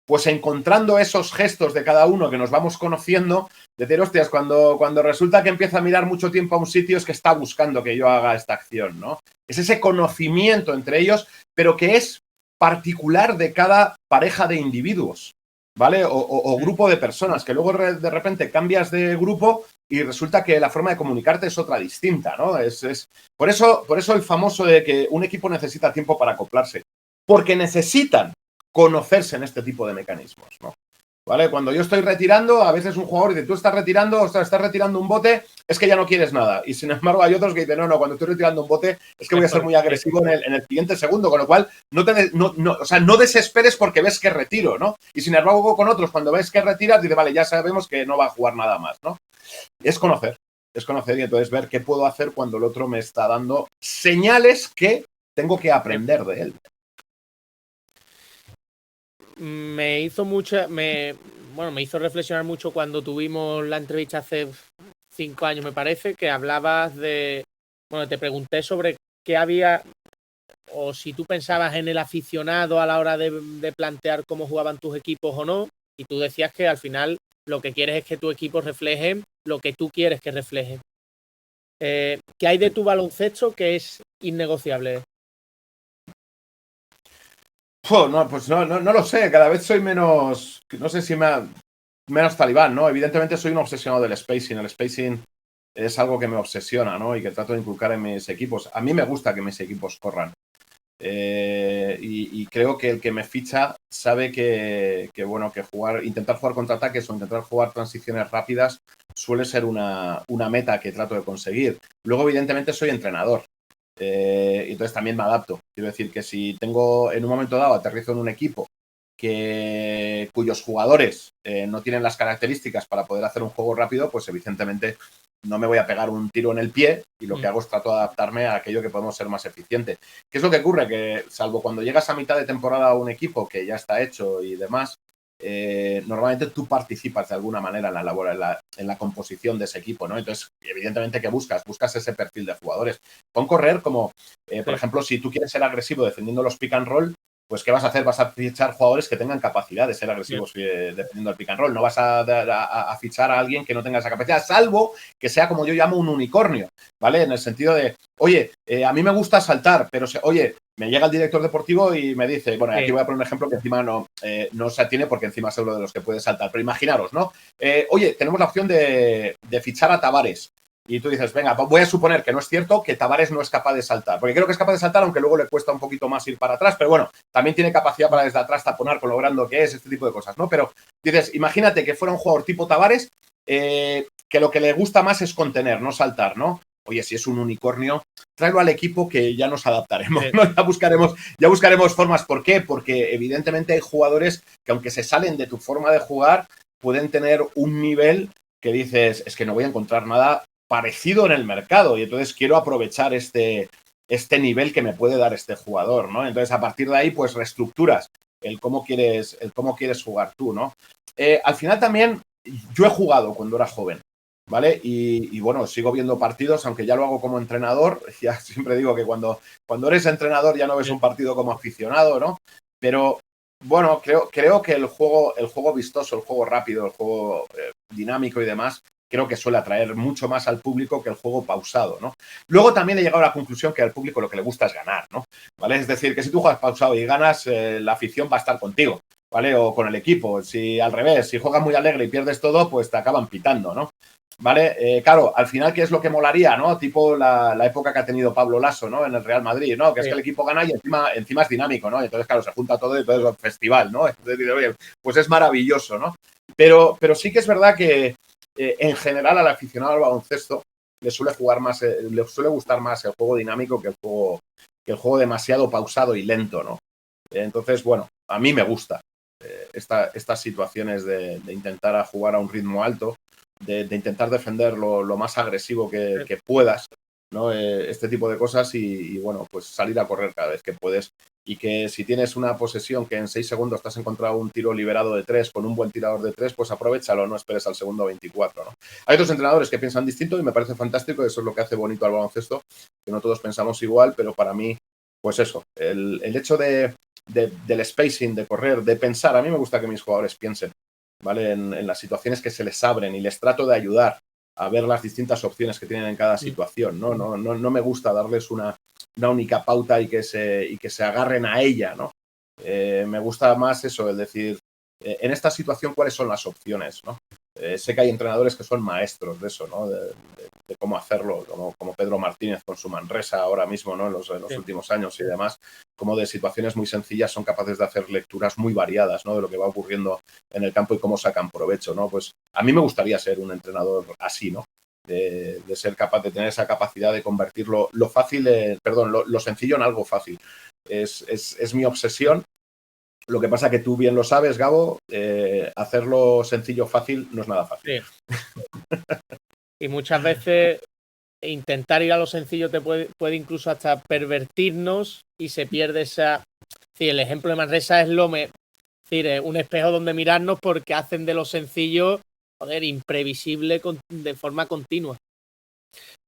pues encontrando esos gestos de cada uno que nos vamos conociendo, decir, hostias, cuando resulta que empieza a mirar mucho tiempo a un sitio es que está buscando que yo haga esta acción, ¿no? Es ese conocimiento entre ellos, pero que es particular de cada pareja de individuos, ¿vale? O grupo de personas, que luego de repente cambias de grupo y resulta que la forma de comunicarte es otra distinta, ¿no? Por eso el famoso de que un equipo necesita tiempo para acoplarse, porque necesitan conocerse en este tipo de mecanismos, ¿no? ¿Vale? Cuando yo estoy retirando, a veces un jugador dice, tú estás retirando, o sea, estás retirando un bote, es que ya no quieres nada. Y sin embargo hay otros que dicen, no, cuando estoy retirando un bote es que voy a ser muy agresivo en el siguiente segundo, con lo cual no desesperes porque ves que retiro, ¿no? Y sin embargo con otros, cuando ves que retiras, dice, vale, ya sabemos que no va a jugar nada más, ¿no? Es conocer y entonces ver qué puedo hacer cuando el otro me está dando señales que tengo que aprender de él. Me hizo reflexionar mucho cuando tuvimos la entrevista hace 5 años, me parece, que hablabas te pregunté sobre qué había, o si tú pensabas en el aficionado a la hora de plantear cómo jugaban tus equipos o no, y tú decías que al final lo que quieres es que tu equipo refleje lo que tú quieres que refleje. ¿Qué hay de tu baloncesto que es innegociable? Pues no lo sé, cada vez soy menos, no sé si menos talibán, ¿no? Evidentemente soy un obsesionado del spacing, el spacing es algo que me obsesiona, ¿no? Y que trato de inculcar en mis equipos. A mí me gusta que mis equipos corran. Y creo que el que me ficha sabe que intentar jugar contraataques o intentar jugar transiciones rápidas suele ser una meta que trato de conseguir. Luego, evidentemente, soy entrenador. Entonces también me adapto. Quiero decir que si tengo en un momento dado aterrizo en un equipo cuyos jugadores no tienen las características para poder hacer un juego rápido, pues evidentemente no me voy a pegar un tiro en el pie y lo que hago es trato de adaptarme a aquello que podemos ser más eficiente. ¿Qué es lo que ocurre? Que salvo cuando llegas a mitad de temporada a un equipo que ya está hecho y demás, normalmente tú participas de alguna manera en la labor, en la composición de ese equipo, ¿no? Entonces, evidentemente, ¿qué buscas? Buscas ese perfil de jugadores. Pon correr como, por ejemplo, si tú quieres ser agresivo defendiendo los pick and roll, pues ¿qué vas a hacer? Vas a fichar jugadores que tengan capacidad de ser agresivos defendiendo el pick and roll. No vas a fichar a alguien que no tenga esa capacidad, salvo que sea como yo llamo un unicornio, ¿vale? En el sentido de, oye, a mí me gusta saltar, pero, oye, me llega el director deportivo y me dice, bueno, aquí voy a poner un ejemplo que encima no se atiene porque encima es uno de los que puede saltar, pero imaginaros, ¿no? Oye, tenemos la opción de fichar a Tavares. Y tú dices, venga, voy a suponer que no es cierto, que Tavares no es capaz de saltar. Porque creo que es capaz de saltar, aunque luego le cuesta un poquito más ir para atrás. Pero bueno, también tiene capacidad para desde atrás taponar con lo grande que es, este tipo de cosas, ¿no? Pero dices, imagínate que fuera un jugador tipo Tavares, que lo que le gusta más es contener, no saltar, ¿no? Oye, si es un unicornio, tráelo al equipo que ya nos adaptaremos, ¿no? Ya buscaremos formas. ¿Por qué? Porque evidentemente hay jugadores que aunque se salen de tu forma de jugar, pueden tener un nivel que dices, es que no voy a encontrar nada parecido en el mercado y entonces quiero aprovechar este nivel que me puede dar este jugador, ¿no? Entonces, a partir de ahí, pues reestructuras el cómo quieres jugar tú, ¿no? Al final también, yo he jugado cuando era joven, ¿vale? Y bueno, sigo viendo partidos, aunque ya lo hago como entrenador. Ya siempre digo que cuando eres entrenador ya no ves un partido como aficionado, ¿no? Pero bueno, creo que el juego vistoso, el juego rápido, el juego dinámico y demás, creo que suele atraer mucho más al público que el juego pausado, ¿no? Luego también he llegado a la conclusión que al público lo que le gusta es ganar, ¿no? ¿Vale? Es decir, que si tú juegas pausado y ganas, la afición va a estar contigo, ¿vale? O con el equipo. Si al revés, si juegas muy alegre y pierdes todo, pues te acaban pitando, ¿no? ¿Vale? Claro, al final, ¿qué es lo que molaría, no? Tipo la época que ha tenido Pablo Lasso, ¿no? En el Real Madrid, ¿no? Que es que el equipo gana y encima es dinámico, ¿no? Entonces, claro, se junta todo y todo es un festival, ¿no? Entonces, oye, pues es maravilloso, ¿no? Pero sí que es verdad que en general al aficionado al baloncesto le suele gustar más el juego dinámico que el juego demasiado pausado y lento, ¿no? Entonces, bueno, a mí me gusta estas situaciones de intentar jugar a un ritmo alto, de intentar defender lo más agresivo que puedas, ¿no? Este tipo de cosas y, bueno, pues salir a correr cada vez que puedes y que si tienes una posesión que en 6 segundos te has encontrado un tiro liberado de 3 con un buen tirador de 3, pues aprovéchalo, no esperes al segundo 24, ¿no? Hay otros entrenadores que piensan distinto y me parece fantástico, eso es lo que hace bonito al baloncesto, que no todos pensamos igual, pero para mí, pues eso, el hecho del spacing, de correr, de pensar, a mí me gusta que mis jugadores piensen, ¿vale? En las situaciones que se les abren y les trato de ayudar a ver las distintas opciones que tienen en cada situación, ¿no? No me gusta darles una única pauta y que se agarren a ella, ¿no? Me gusta más eso, el decir, en esta situación, ¿cuáles son las opciones, ¿no? Sé que hay entrenadores que son maestros de eso, ¿no? De cómo hacerlo, como Pedro Martínez con su Manresa ahora mismo, ¿no? En los últimos años y demás, como de situaciones muy sencillas son capaces de hacer lecturas muy variadas, ¿no? De lo que va ocurriendo en el campo y cómo sacan provecho, ¿no? Pues a mí me gustaría ser un entrenador así, ¿no? De ser capaz de tener esa capacidad de convertir lo sencillo en algo fácil. Es mi obsesión. Lo que pasa que tú bien lo sabes, Gabo, hacerlo sencillo fácil no es nada fácil. Sí. Y muchas veces intentar ir a lo sencillo te puede incluso hasta pervertirnos y se pierde esa... Sí, el ejemplo de Manresa es es decir, un espejo donde mirarnos porque hacen de lo sencillo, joder, imprevisible de forma continua.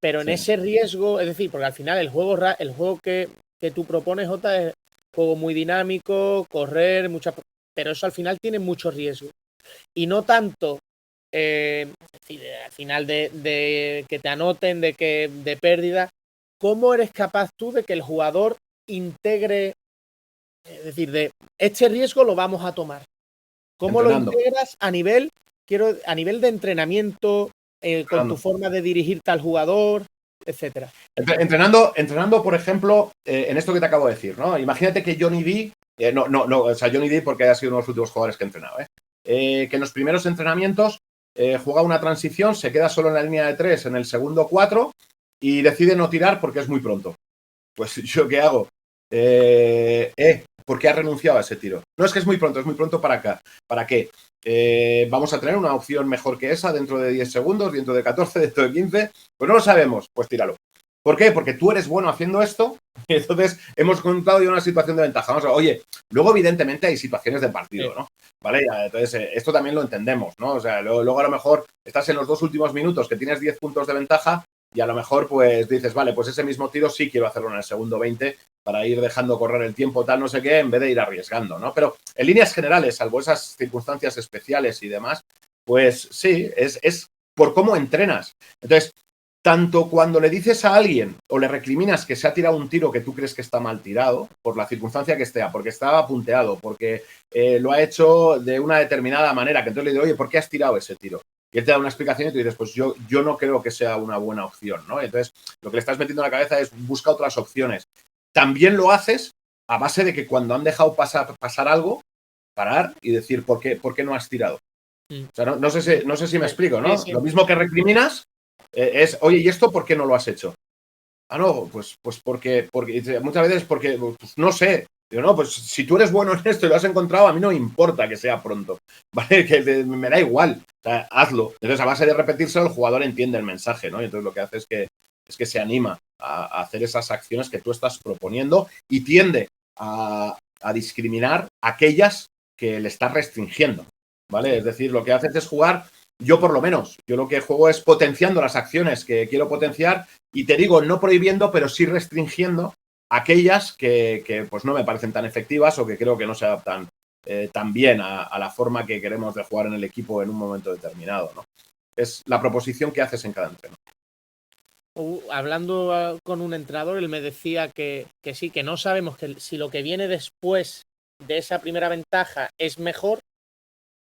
Pero en ese riesgo, es decir, porque al final el juego que tú propones, Jota, es juego muy dinámico, correr, pero eso al final tiene mucho riesgo. Y no tanto es decir, al final de que te anoten, de pérdida. ¿Cómo eres capaz tú de que el jugador integre, es decir, de este riesgo lo vamos a tomar? ¿Cómo Entrenando. lo integras a nivel de entrenamiento, con tu forma de dirigirte al jugador, etcétera? Entrenando, por ejemplo, en esto que te acabo de decir, ¿no? Imagínate que Johnny D, o sea, Johnny D porque ha sido uno de los últimos jugadores que he entrenado, que en los primeros entrenamientos juega una transición, se queda solo en la línea de 3 en el segundo 4 y decide no tirar porque es muy pronto. Pues ¿yo qué hago? ¿Por qué ha renunciado a ese tiro? No es que es muy pronto para acá. ¿Para qué? ¿Vamos a tener una opción mejor que esa dentro de 10 segundos, dentro de 14, dentro de 15? Pues no lo sabemos, pues tíralo. ¿Por qué? Porque tú eres bueno haciendo esto y entonces hemos encontrado ya una situación de ventaja. Oye, luego evidentemente hay situaciones de partido, ¿no? ¿Vale? Entonces esto también lo entendemos, ¿no? O sea, luego a lo mejor estás en los 2 últimos minutos que tienes 10 puntos de ventaja y a lo mejor pues dices, vale, pues ese mismo tiro sí quiero hacerlo en el segundo 20 para ir dejando correr el tiempo tal no sé qué en vez de ir arriesgando, ¿no? Pero en líneas generales, salvo esas circunstancias especiales y demás, pues sí, es por cómo entrenas. Entonces, tanto cuando le dices a alguien o le recriminas que se ha tirado un tiro que tú crees que está mal tirado, por la circunstancia que esté, porque estaba punteado, porque lo ha hecho de una determinada manera, que entonces le digo, oye, ¿por qué has tirado ese tiro? Y él te da una explicación y tú dices, pues yo no creo que sea una buena opción, ¿no? Entonces, lo que le estás metiendo en la cabeza es busca otras opciones. También lo haces a base de que cuando han dejado pasar algo, parar y decir, ¿por qué no has tirado? O sea, no sé si me explico, ¿no? Sí. Lo mismo que recriminas es, oye, ¿y esto por qué no lo has hecho? Ah, no, pues porque muchas veces porque, pues, no sé. Digo, no, pues si tú eres bueno en esto y lo has encontrado, a mí no me importa que sea pronto, ¿vale? Que me da igual, o sea, hazlo. Entonces, a base de repetírselo, el jugador entiende el mensaje, ¿no? Y entonces lo que hace es que se anima a hacer esas acciones que tú estás proponiendo y tiende a discriminar aquellas que le estás restringiendo, ¿vale? Es decir, lo que haces es jugar, yo por lo menos, yo lo que juego es potenciando las acciones que quiero potenciar y te digo, no prohibiendo, pero sí restringiendo aquellas que pues no me parecen tan efectivas o que creo que no se adaptan tan bien a la forma que queremos de jugar en el equipo en un momento determinado, ¿no? Es la proposición que haces en cada entreno. Hablando con un entrenador, él me decía que sí, que no sabemos si lo que viene después de esa primera ventaja es mejor,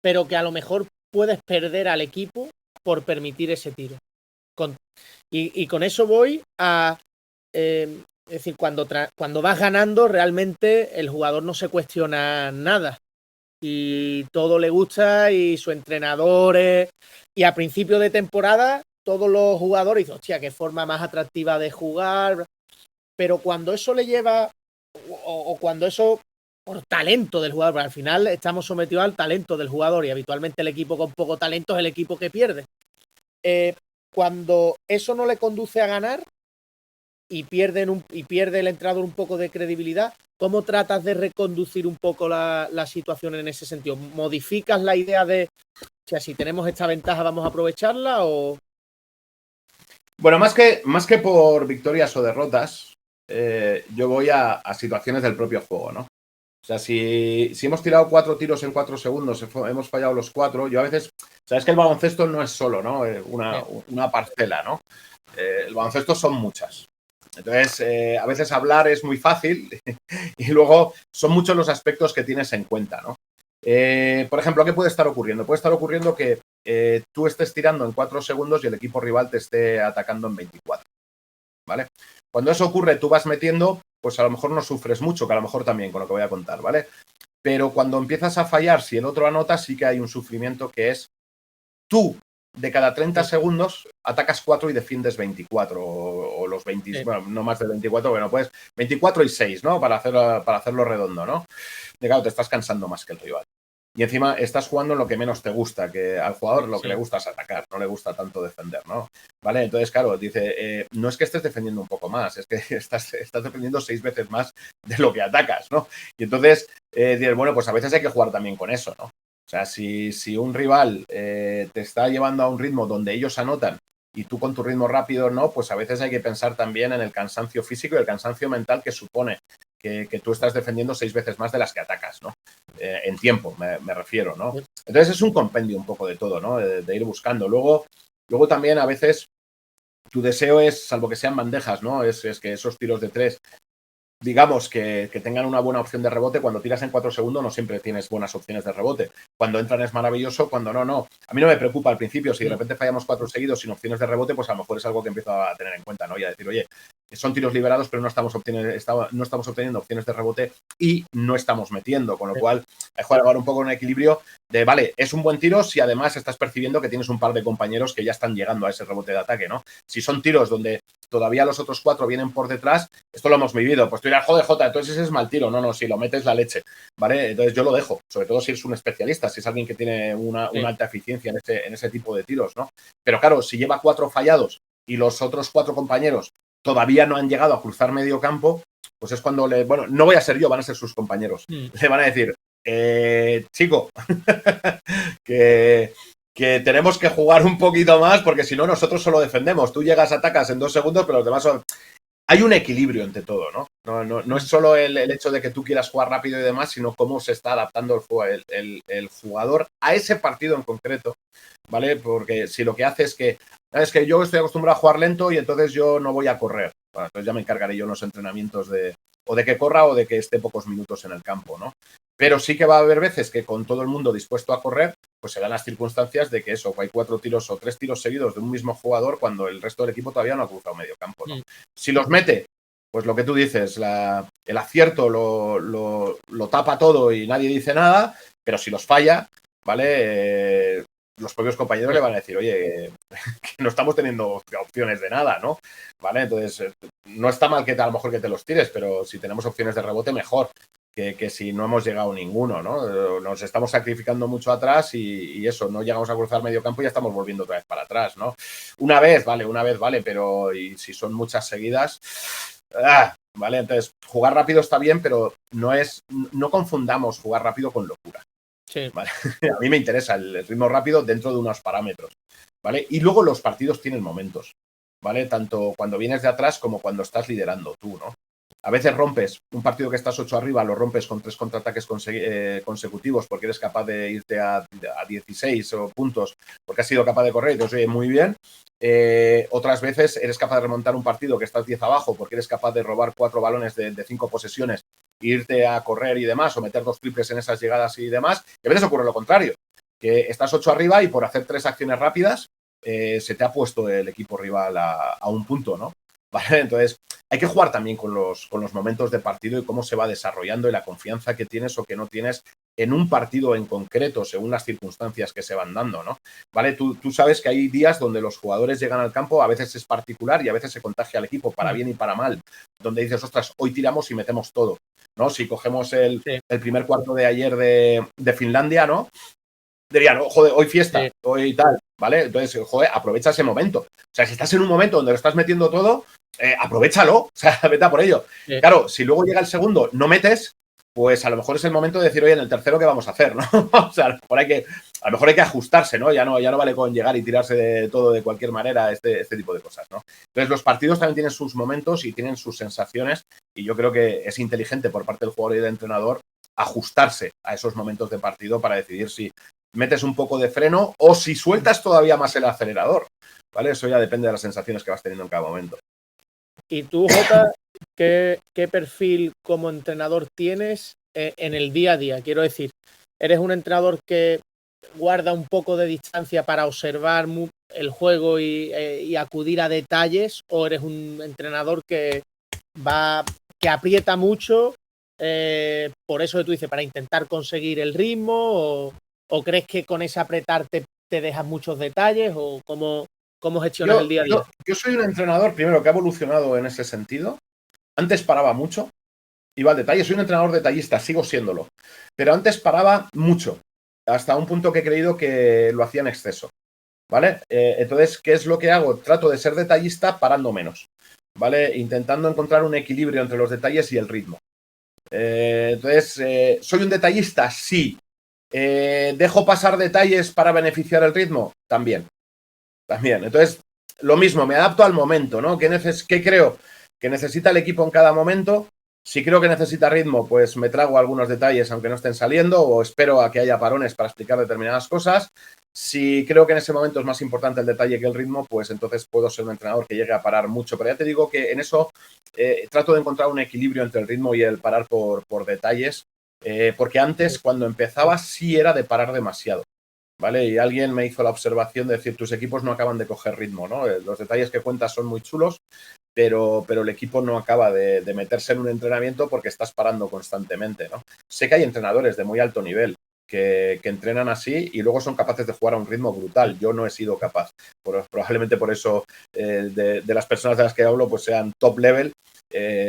pero que a lo mejor puedes perder al equipo por permitir ese tiro. Y con eso voy a... es decir, cuando vas ganando, realmente el jugador no se cuestiona nada. y todo le gusta y su entrenador y a principio de temporada todos los jugadores dicen, hostia, qué forma más atractiva de jugar, pero cuando eso le lleva o cuando eso por talento del jugador, al final estamos sometidos al talento del jugador y habitualmente el equipo con poco talento es el equipo que pierde. Cuando eso no le conduce a ganar y pierde el entrenador un poco de credibilidad, ¿cómo tratas de reconducir un poco la situación en ese sentido? ¿Modificas la idea de, o sea, si tenemos esta ventaja vamos a aprovecharla o...? Bueno, más que por victorias o derrotas, yo voy a situaciones del propio juego, ¿no? O sea, si hemos tirado 4 tiros en 4 segundos, hemos fallado los 4, yo a veces, sabes que el baloncesto no es solo, ¿no? Una parcela, ¿no? El baloncesto son muchas. Entonces, a veces hablar es muy fácil y luego son muchos los aspectos que tienes en cuenta, ¿no? Por ejemplo, ¿qué puede estar ocurriendo? Puede estar ocurriendo que tú estés tirando en 4 segundos y el equipo rival te esté atacando en 24, ¿vale? Cuando eso ocurre, tú vas metiendo, pues a lo mejor no sufres mucho, que a lo mejor también con lo que voy a contar, ¿vale? Pero cuando empiezas a fallar, si el otro anota, sí que hay un sufrimiento que es tú, de cada 30 segundos, atacas 4 y defiendes 24 o los 20, sí. Bueno, no más de 24, bueno, pues 24 y 6, ¿no? Para hacerlo redondo, ¿no? Y claro, te estás cansando más que el rival. Y encima estás jugando en lo que menos te gusta, que al jugador lo que le gusta es atacar, no le gusta tanto defender, ¿no? ¿Vale? Entonces, claro, dice, no es que estés defendiendo un poco más, es que estás defendiendo 6 veces más de lo que atacas, ¿no? Y entonces, dices, bueno, pues a veces hay que jugar también con eso, ¿no? O sea, si un rival te está llevando a un ritmo donde ellos anotan y tú con tu ritmo rápido no, pues a veces hay que pensar también en el cansancio físico y el cansancio mental que supone que tú estás defendiendo 6 veces más de las que atacas, ¿no? En tiempo, me refiero, ¿no? Entonces es un compendio un poco de todo, ¿no? De ir buscando. Luego también a veces tu deseo es, salvo que sean bandejas, ¿no? Es que esos tiros de 3, digamos que tengan una buena opción de rebote. Cuando tiras en 4 segundos no siempre tienes buenas opciones de rebote. Cuando entran es maravilloso, cuando no. A mí no me preocupa al principio. Si de repente fallamos 4 seguidos sin opciones de rebote, pues a lo mejor es algo que empiezo a tener en cuenta, ¿no? Y a decir, oye, son tiros liberados, pero no estamos obteniendo opciones de rebote y no estamos metiendo, con lo cual hay que jugar un poco en equilibrio de, vale, es un buen tiro si además estás percibiendo que tienes un par de compañeros que ya están llegando a ese rebote de ataque, ¿no? Si son tiros donde todavía los otros 4 vienen por detrás, esto lo hemos vivido, pues tú dirás, joder, Jota, entonces ese es mal tiro. No, si lo metes la leche, ¿vale? Entonces yo lo dejo, sobre todo si eres un especialista, si es alguien que tiene una alta eficiencia en ese tipo de tiros, ¿no? Pero claro, si lleva 4 fallados y los otros 4 compañeros todavía no han llegado a cruzar medio campo, pues es cuando no voy a ser yo, van a ser sus compañeros. Le van a decir, chico, que tenemos que jugar un poquito más porque si no nosotros solo defendemos. Tú llegas, atacas en 2 segundos, pero los demás son... Hay un equilibrio entre todo, ¿no? No es solo el hecho de que tú quieras jugar rápido y demás, sino cómo se está adaptando el jugador a ese partido en concreto, ¿vale? Porque si lo que hace es que yo estoy acostumbrado a jugar lento y entonces yo no voy a correr. Bueno, entonces ya me encargaré yo en los entrenamientos o de que corra o de que esté pocos minutos en el campo, ¿no? Pero sí que va a haber veces que con todo el mundo dispuesto a correr, pues se dan las circunstancias de que eso, hay 4 tiros o 3 tiros seguidos de un mismo jugador cuando el resto del equipo todavía no ha cruzado medio campo, ¿no? Si los mete, pues lo que tú dices, el acierto lo tapa todo y nadie dice nada, pero si los falla, ¿vale? Los propios compañeros le van a decir, oye, que no estamos teniendo opciones de nada, ¿no? ¿Vale? Entonces, no está mal que a lo mejor que te los tires, pero si tenemos opciones de rebote, mejor. Que si no hemos llegado ninguno, ¿no? Nos estamos sacrificando mucho atrás y eso, no llegamos a cruzar medio campo y ya estamos volviendo otra vez para atrás, ¿no? Una vez vale, pero y si son muchas seguidas, ¿vale? Entonces, jugar rápido está bien, pero no confundamos jugar rápido con locura. Sí. ¿Vale? A mí me interesa el ritmo rápido dentro de unos parámetros, ¿vale? Y luego los partidos tienen momentos, ¿vale? Tanto cuando vienes de atrás como cuando estás liderando tú, ¿no? A veces rompes un partido que estás 8 arriba, lo rompes con 3 contraataques consecutivos porque eres capaz de irte a 16 puntos porque has sido capaz de correr y te oye muy bien. Otras veces eres capaz de remontar un partido que estás 10 abajo porque eres capaz de robar 4 balones de 5 posesiones e irte a correr y demás o meter 2 triples en esas llegadas y demás. Y a veces ocurre lo contrario, que estás 8 arriba y por hacer 3 acciones rápidas se te ha puesto el equipo rival a un punto, ¿no? ¿Vale? Entonces, hay que jugar también con los momentos de partido y cómo se va desarrollando y la confianza que tienes o que no tienes en un partido en concreto, según las circunstancias que se van dando, ¿no? ¿Vale? Tú sabes que hay días donde los jugadores llegan al campo, a veces es particular y a veces se contagia al equipo, para bien y para mal, donde dices, ostras, hoy tiramos y metemos todo, ¿no? Si cogemos el primer cuarto de ayer de Finlandia, ¿no? Dirían, oh, joder, hoy fiesta, sí, hoy tal, ¿vale? Entonces, joder, aprovecha ese momento. O sea, si estás en un momento donde lo estás metiendo todo, aprovéchalo, o sea, vete a por ello. Sí. Claro, si luego llega el segundo, no metes, pues a lo mejor es el momento de decir, oye, en el tercero, ¿qué vamos a hacer, no? O sea, a lo mejor hay que ajustarse, ¿no? Ya no vale con llegar y tirarse de todo de cualquier manera, este tipo de cosas, ¿no? Entonces, los partidos también tienen sus momentos y tienen sus sensaciones, y yo creo que es inteligente por parte del jugador y del entrenador ajustarse a esos momentos de partido para decidir si metes un poco de freno o si sueltas todavía más el acelerador, ¿vale? Eso ya depende de las sensaciones que vas teniendo en cada momento. ¿Y tú, Jota, qué perfil como entrenador tienes en el día a día? Quiero decir, ¿eres un entrenador que guarda un poco de distancia para observar el juego y acudir a detalles, o eres un entrenador que aprieta mucho, por eso que tú dices, para intentar conseguir el ritmo, o crees que con ese apretar te dejas muchos detalles, o cómo gestionas el día a día? Yo soy un entrenador, primero, que ha evolucionado en ese sentido. Antes paraba mucho, iba al detalle. Soy un entrenador detallista, sigo siéndolo. Pero antes paraba mucho, hasta un punto que he creído que lo hacía en exceso, ¿vale? Entonces, ¿qué es lo que hago? Trato de ser detallista parando menos, ¿vale? Intentando encontrar un equilibrio entre los detalles y el ritmo. Entonces, ¿soy un detallista? Sí. ¿Dejo pasar detalles para beneficiar el ritmo? También. Entonces, lo mismo, me adapto al momento, ¿no? ¿Qué creo que necesita el equipo en cada momento? Si creo que necesita ritmo, pues me trago algunos detalles aunque no estén saliendo, o espero a que haya parones para explicar determinadas cosas. Si creo que en ese momento es más importante el detalle que el ritmo, pues entonces puedo ser un entrenador que llegue a parar mucho. Pero ya te digo que en eso trato de encontrar un equilibrio entre el ritmo y el parar por detalles, porque antes, cuando empezaba, sí era de parar demasiado, ¿vale? Y alguien me hizo la observación de decir, tus equipos no acaban de coger ritmo, ¿no? Los detalles que cuentas son muy chulos, pero el equipo no acaba de meterse en un entrenamiento porque estás parando constantemente, ¿no? Sé que hay entrenadores de muy alto nivel que entrenan así y luego son capaces de jugar a un ritmo brutal. Yo no he sido capaz. Probablemente por eso de las personas de las que hablo pues sean top level,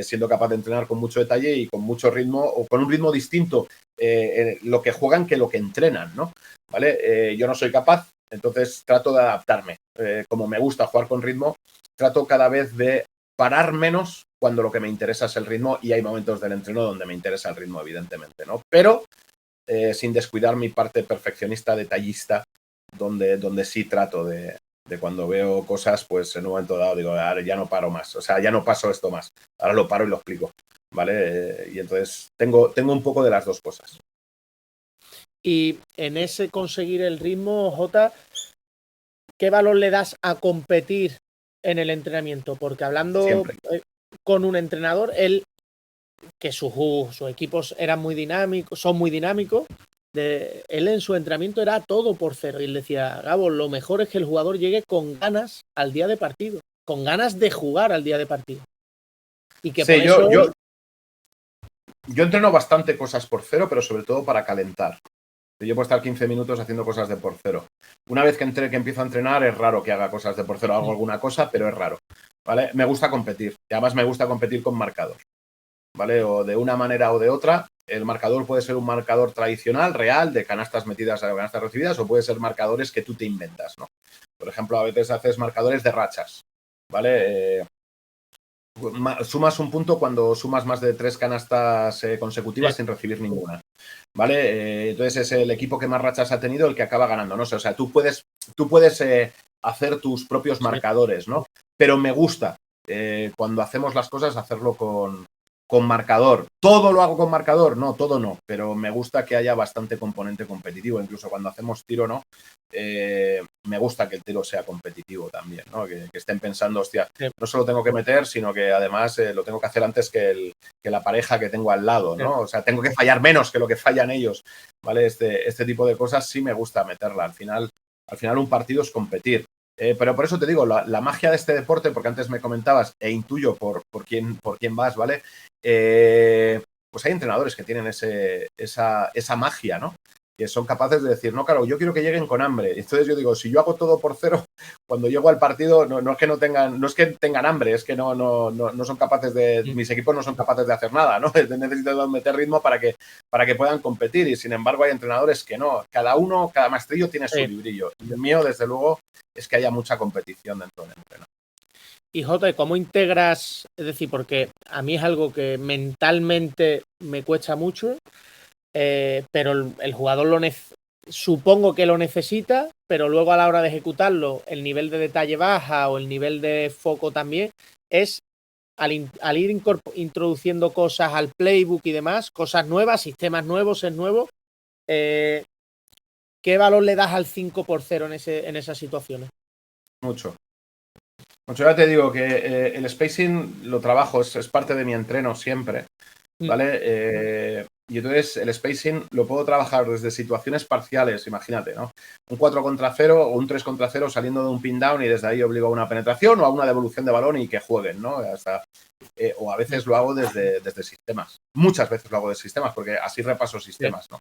siendo capaz de entrenar con mucho detalle y con mucho ritmo, o con un ritmo distinto lo que juegan que lo que entrenan, ¿no? ¿Vale? Yo no soy capaz, entonces trato de adaptarme. Como me gusta jugar con ritmo, trato cada vez de parar menos cuando lo que me interesa es el ritmo, y hay momentos del entreno donde me interesa el ritmo, evidentemente, ¿no? Pero sin descuidar mi parte perfeccionista, detallista, donde sí trato de cuando veo cosas, pues en un momento dado digo, ahora ya no paro más, o sea, ya no paso esto más, ahora lo paro y lo explico, ¿vale? Y entonces tengo un poco de las dos cosas. Y en ese conseguir el ritmo, Jota, ¿qué valor le das a competir en el entrenamiento? Porque hablando con un entrenador, que sus equipos eran muy dinámicos, son muy dinámicos, él en su entrenamiento era todo por cero. Y él decía, Gabo, lo mejor es que el jugador llegue con ganas al día de partido, con ganas de jugar al día de partido. Y que sí, por eso yo entreno bastante cosas por cero, pero sobre todo para calentar. Yo puedo estar 15 minutos haciendo cosas de por cero. Una vez que empiezo a entrenar, es raro que haga cosas de por cero. Hago alguna cosa, pero es raro, ¿vale? Me gusta competir. Y además me gusta competir con marcador, ¿vale? O de una manera o de otra. El marcador puede ser un marcador tradicional, real, de canastas metidas a canastas recibidas, o puede ser marcadores que tú te inventas, ¿no? Por ejemplo, a veces haces marcadores de rachas, ¿vale? Sumas un punto cuando sumas más de 3 canastas consecutivas sin recibir ninguna, ¿vale? Entonces es el equipo que más rachas ha tenido el que acaba ganando, ¿no? O sea, tú puedes hacer tus propios marcadores, ¿no? Pero me gusta cuando hacemos las cosas hacerlo con marcador. ¿Todo lo hago con marcador? No, todo no, pero me gusta que haya bastante componente competitivo. Incluso cuando hacemos tiro, ¿no? Me gusta que el tiro sea competitivo también, ¿no? Que estén pensando, hostia, no solo tengo que meter, sino que además lo tengo que hacer antes que la pareja que tengo al lado, ¿no? O sea, tengo que fallar menos que lo que fallan ellos, ¿vale? Este tipo de cosas sí me gusta meterla. Al final un partido es competir. Pero por eso te digo, la magia de este deporte, porque antes me comentabas, e intuyo por quién vas, ¿vale? pues hay entrenadores que tienen esa magia, ¿no? Que son capaces de decir, no, claro, yo quiero que lleguen con hambre. Entonces yo digo, si yo hago todo por cero, cuando llego al partido, no es que no es que tengan hambre, es que no son capaces mis equipos no son capaces de hacer nada, ¿no? Necesitan meter ritmo para que puedan competir, y sin embargo hay entrenadores que no. Cada maestrillo tiene su librillo. Y el mío, desde luego, es que haya mucha competición dentro del entreno. Y Jota, ¿cómo integras? Es decir, porque a mí es algo que mentalmente me cuesta mucho, pero el jugador supongo que lo necesita, pero luego a la hora de ejecutarlo, el nivel de detalle baja o el nivel de foco también, es al ir introduciendo cosas al playbook y demás, cosas nuevas, sistemas nuevos, es nuevo. ¿Qué valor le das al 5x0 en esas situaciones? Mucho. Ya te digo que el spacing lo trabajo, es parte de mi entreno siempre, ¿vale? Y entonces el spacing lo puedo trabajar desde situaciones parciales, imagínate, ¿no? Un 4 contra 0 o un 3 contra 0 saliendo de un pin down y desde ahí obligo a una penetración o a una devolución de balón y que jueguen, ¿no? O a veces lo hago desde sistemas. Muchas veces lo hago de sistemas porque así repaso sistemas, ¿no?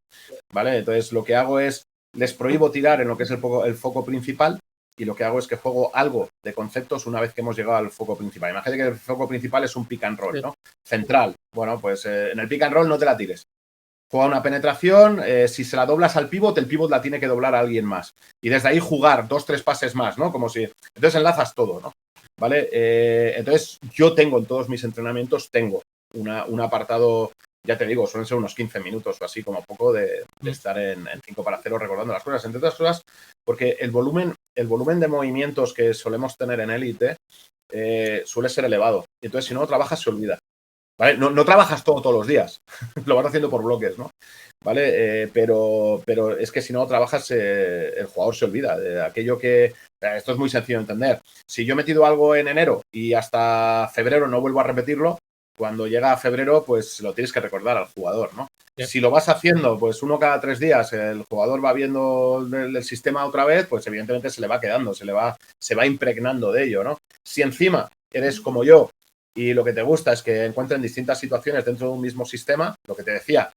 ¿Vale? Entonces lo que hago es, les prohíbo tirar en lo que es el foco principal, y lo que hago es que juego algo de conceptos una vez que hemos llegado al foco principal. Imagínate que el foco principal es un pick and roll, ¿no? Central. Bueno, pues en el pick and roll no te la tires. Juega una penetración, si se la doblas al pivot, el pivot la tiene que doblar a alguien más. Y desde ahí jugar 2-3 pases más, ¿no? Como si... Entonces enlazas todo, ¿no? ¿Vale? Entonces yo tengo en todos mis entrenamientos, un apartado... Ya te digo, suelen ser unos 15 minutos o así, como poco, de estar en 5x0 recordando las cosas. Entre otras cosas, porque el volumen de movimientos que solemos tener en élite suele ser elevado. Entonces, si no lo trabajas, se olvida. ¿Vale? No trabajas todos los días. Lo vas haciendo por bloques, ¿no? ¿Vale? Pero es que si no lo trabajas, el jugador se olvida de aquello que... Esto es muy sencillo de entender. Si yo he metido algo en enero y hasta febrero no vuelvo a repetirlo, cuando llega a febrero, pues lo tienes que recordar al jugador, ¿no? Si lo vas haciendo, pues 1 cada 3 días, el jugador va viendo el sistema otra vez, pues evidentemente se le va quedando, se va impregnando de ello, ¿no? Si encima eres como yo y lo que te gusta es que encuentren distintas situaciones dentro de un mismo sistema, lo que te decía,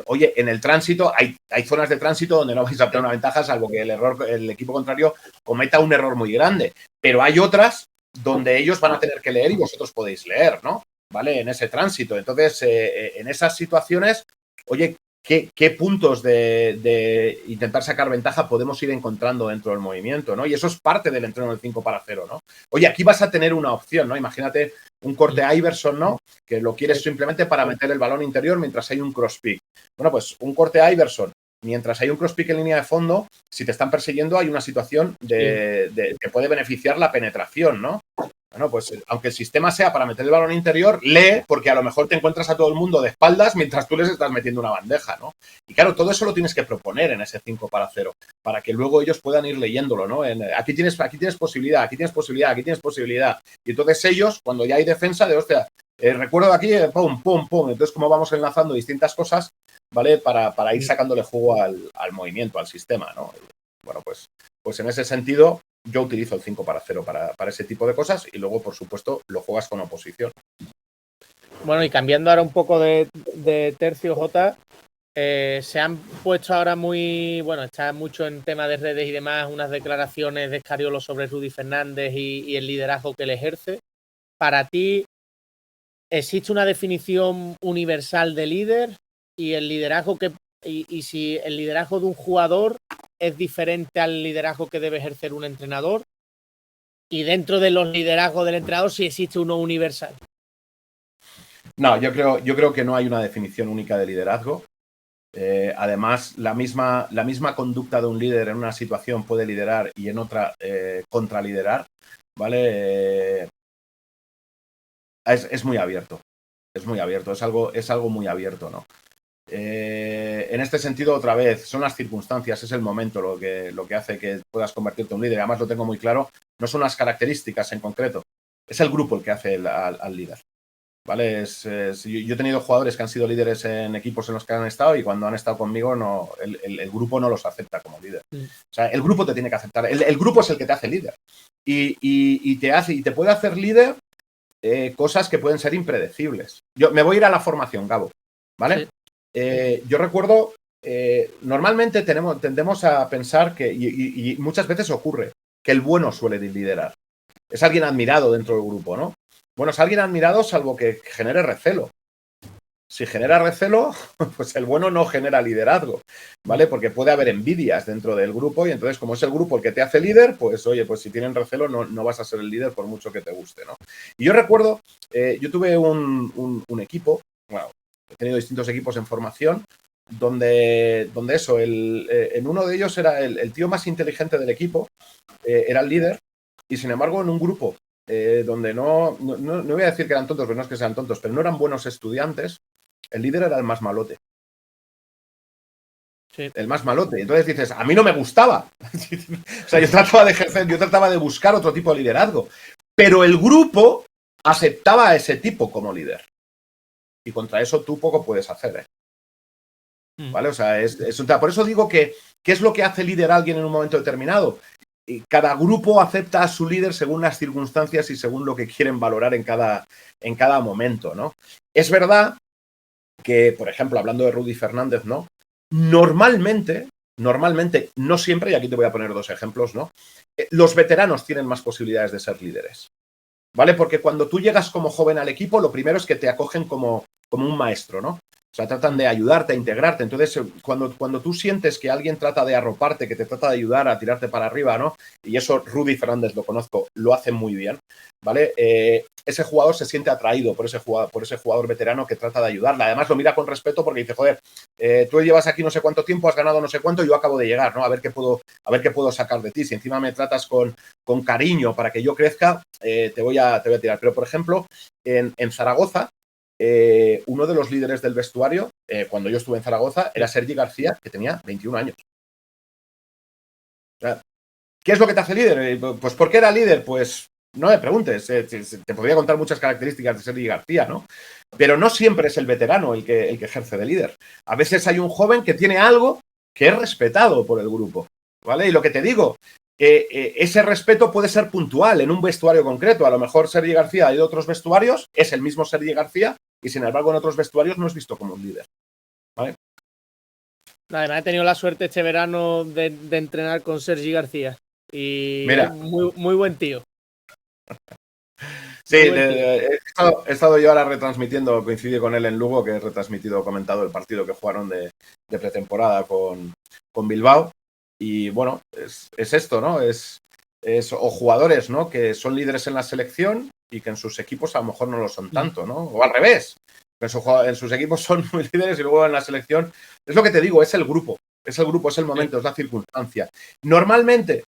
oye, en el tránsito hay zonas de tránsito donde no vais a obtener una ventaja, salvo que el equipo contrario cometa un error muy grande, pero hay otras donde ellos van a tener que leer y vosotros podéis leer, ¿no? ¿Vale? En ese tránsito. Entonces, en esas situaciones, oye, ¿qué puntos de intentar sacar ventaja podemos ir encontrando dentro del movimiento, ¿no? Y eso es parte del entreno del 5x0, ¿no? Oye, aquí vas a tener una opción, ¿no? Imagínate un corte Iverson, ¿no? Que lo quieres simplemente para meter el balón interior mientras hay un cross pick. Bueno, pues un corte Iverson, mientras hay un cross pick en línea de fondo, si te están persiguiendo hay una situación que puede beneficiar la penetración, ¿no? Bueno, pues aunque el sistema sea para meter el balón interior, lee, porque a lo mejor te encuentras a todo el mundo de espaldas mientras tú les estás metiendo una bandeja, ¿no? Y claro, todo eso lo tienes que proponer en ese 5x0, para que luego ellos puedan ir leyéndolo, ¿no? Aquí tienes posibilidad, aquí tienes posibilidad, aquí tienes posibilidad. Y entonces ellos, cuando ya hay defensa, de hostia, recuerdo aquí, pum, pum, pum. Entonces, como vamos enlazando distintas cosas, ¿vale? Para ir sacándole jugo al movimiento, al sistema, ¿no? Y, bueno, pues en ese sentido, yo utilizo el 5x0 para ese tipo de cosas y luego, por supuesto, lo juegas con oposición. Bueno, y cambiando ahora un poco de tercio, Jota, se han puesto ahora está mucho en tema de redes y demás, unas declaraciones de Scariolo sobre Rudy Fernández y el liderazgo que él ejerce. Para ti, ¿existe una definición universal de líder? Y el liderazgo y si el liderazgo de un jugador es diferente al liderazgo que debe ejercer un entrenador, y dentro de los liderazgos del entrenador si existe uno universal. No, yo creo que no hay una definición única de liderazgo. Además, la misma conducta de un líder en una situación puede liderar y en otra contraliderar, ¿vale? Es muy abierto. Es muy abierto, es algo muy abierto, ¿no? En este sentido, otra vez, son las circunstancias, es el momento lo que hace que puedas convertirte en un líder. Además, lo tengo muy claro, no son las características en concreto, es el grupo el que hace al líder, ¿vale? Yo he tenido jugadores que han sido líderes en equipos en los que han estado y cuando han estado conmigo el grupo no los acepta como líder. O sea, el grupo te tiene que aceptar, el grupo es el que te hace líder y te puede hacer líder cosas que pueden ser impredecibles. Yo me voy a ir a la formación, Gabo. ¿vale? Yo recuerdo, normalmente tendemos a pensar que, y muchas veces ocurre, que el bueno suele liderar. Es alguien admirado dentro del grupo, ¿no? Bueno, es alguien admirado salvo que genere recelo. Si genera recelo, pues el bueno no genera liderazgo, ¿vale? Porque puede haber envidias dentro del grupo y entonces como es el grupo el que te hace líder, pues oye, pues si tienen recelo no vas a ser el líder por mucho que te guste, ¿no? Y yo recuerdo, yo tuve un equipo, bueno, he tenido distintos equipos en formación, donde eso, en uno de ellos era el tío más inteligente del equipo, era el líder, y sin embargo en un grupo donde no voy a decir que eran tontos, porque no es que sean tontos, pero no eran buenos estudiantes, el líder era el más malote. Sí. El más malote. Entonces dices, a mí no me gustaba. O sea, yo trataba de ejercer, yo trataba de buscar otro tipo de liderazgo. Pero el grupo aceptaba a ese tipo como líder. Y contra eso tú poco puedes hacer, ¿eh? ¿Vale? O sea, por eso digo que ¿qué es lo que hace líder a alguien en un momento determinado? Y cada grupo acepta a su líder según las circunstancias y según lo que quieren valorar en cada momento, ¿no? Es verdad que, por ejemplo, hablando de Rudy Fernández, ¿no? Normalmente, no siempre, y aquí te voy a poner dos ejemplos, ¿no? Los veteranos tienen más posibilidades de ser líderes, ¿vale? Porque cuando tú llegas como joven al equipo, lo primero es que te acogen como un maestro, ¿no? O sea, tratan de ayudarte, a integrarte. Entonces, cuando tú sientes que alguien trata de arroparte, que te trata de ayudar a tirarte para arriba, ¿no? Y eso Rudy Fernández lo conozco, lo hace muy bien, ¿vale? Ese jugador se siente atraído por ese jugador veterano que trata de ayudarle. Además, lo mira con respeto porque dice, joder, tú llevas aquí no sé cuánto tiempo, has ganado no sé cuánto, y yo acabo de llegar, ¿no? A ver qué puedo sacar de ti. Si encima me tratas con cariño para que yo crezca, te voy a tirar. Pero, por ejemplo, en Zaragoza, uno de los líderes del vestuario, cuando yo estuve en Zaragoza, era Sergi García, que tenía 21 años. O sea, ¿qué es lo que te hace líder? Pues ¿por qué era líder? Pues no me preguntes, te podría contar muchas características de Sergi García, ¿no? Pero no siempre es el veterano el que ejerce de líder. A veces hay un joven que tiene algo que es respetado por el grupo, ¿vale? Y lo que te digo, ese respeto puede ser puntual en un vestuario concreto. A lo mejor Sergi García ha ido a otros vestuarios, es el mismo Sergi García, y sin embargo en otros vestuarios no es visto como un líder, ¿vale? Además, he tenido la suerte este verano de entrenar con Sergi García. Y mira, muy buen tío. Sí, he estado yo ahora retransmitiendo, coincidí con él en Lugo, que he retransmitido, comentado el partido que jugaron de pretemporada con Bilbao. Y bueno, es esto, ¿no? O jugadores, ¿no? Que son líderes en la selección y que en sus equipos a lo mejor no lo son tanto, ¿no? O al revés, que en sus equipos son muy líderes y luego en la selección. Es lo que te digo, es el grupo, es el momento, es la circunstancia. Normalmente,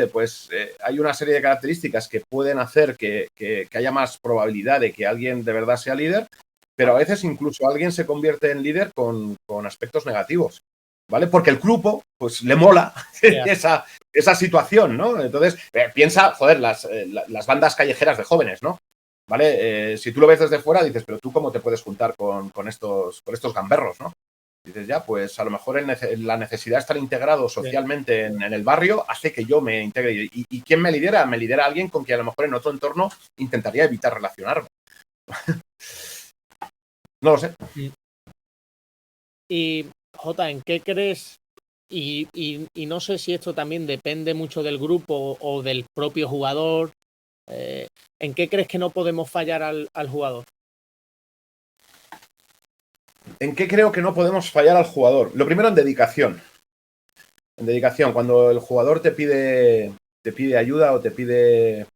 pues hay una serie de características que pueden hacer que haya más probabilidad de que alguien de verdad sea líder, pero a veces incluso alguien se convierte en líder con aspectos negativos, ¿vale? Porque el grupo, pues le mola esa situación, ¿no? Entonces, piensa, joder, las bandas callejeras de jóvenes, ¿no? ¿Vale? Si tú lo ves desde fuera, dices, pero tú cómo te puedes juntar con estos gamberros, ¿no? Dices, ya, pues a lo mejor la necesidad de estar integrado socialmente en el barrio hace que yo me integre. ¿Y quién me lidera? Me lidera alguien con quien a lo mejor en otro entorno intentaría evitar relacionarme. No lo sé. Y, Jota, ¿en qué crees? Y no sé si esto también depende mucho del grupo o del propio jugador. ¿En qué crees que no podemos fallar al jugador? ¿En qué creo que no podemos fallar al jugador? Lo primero, en dedicación. En dedicación, cuando el jugador te pide ayuda o te pide,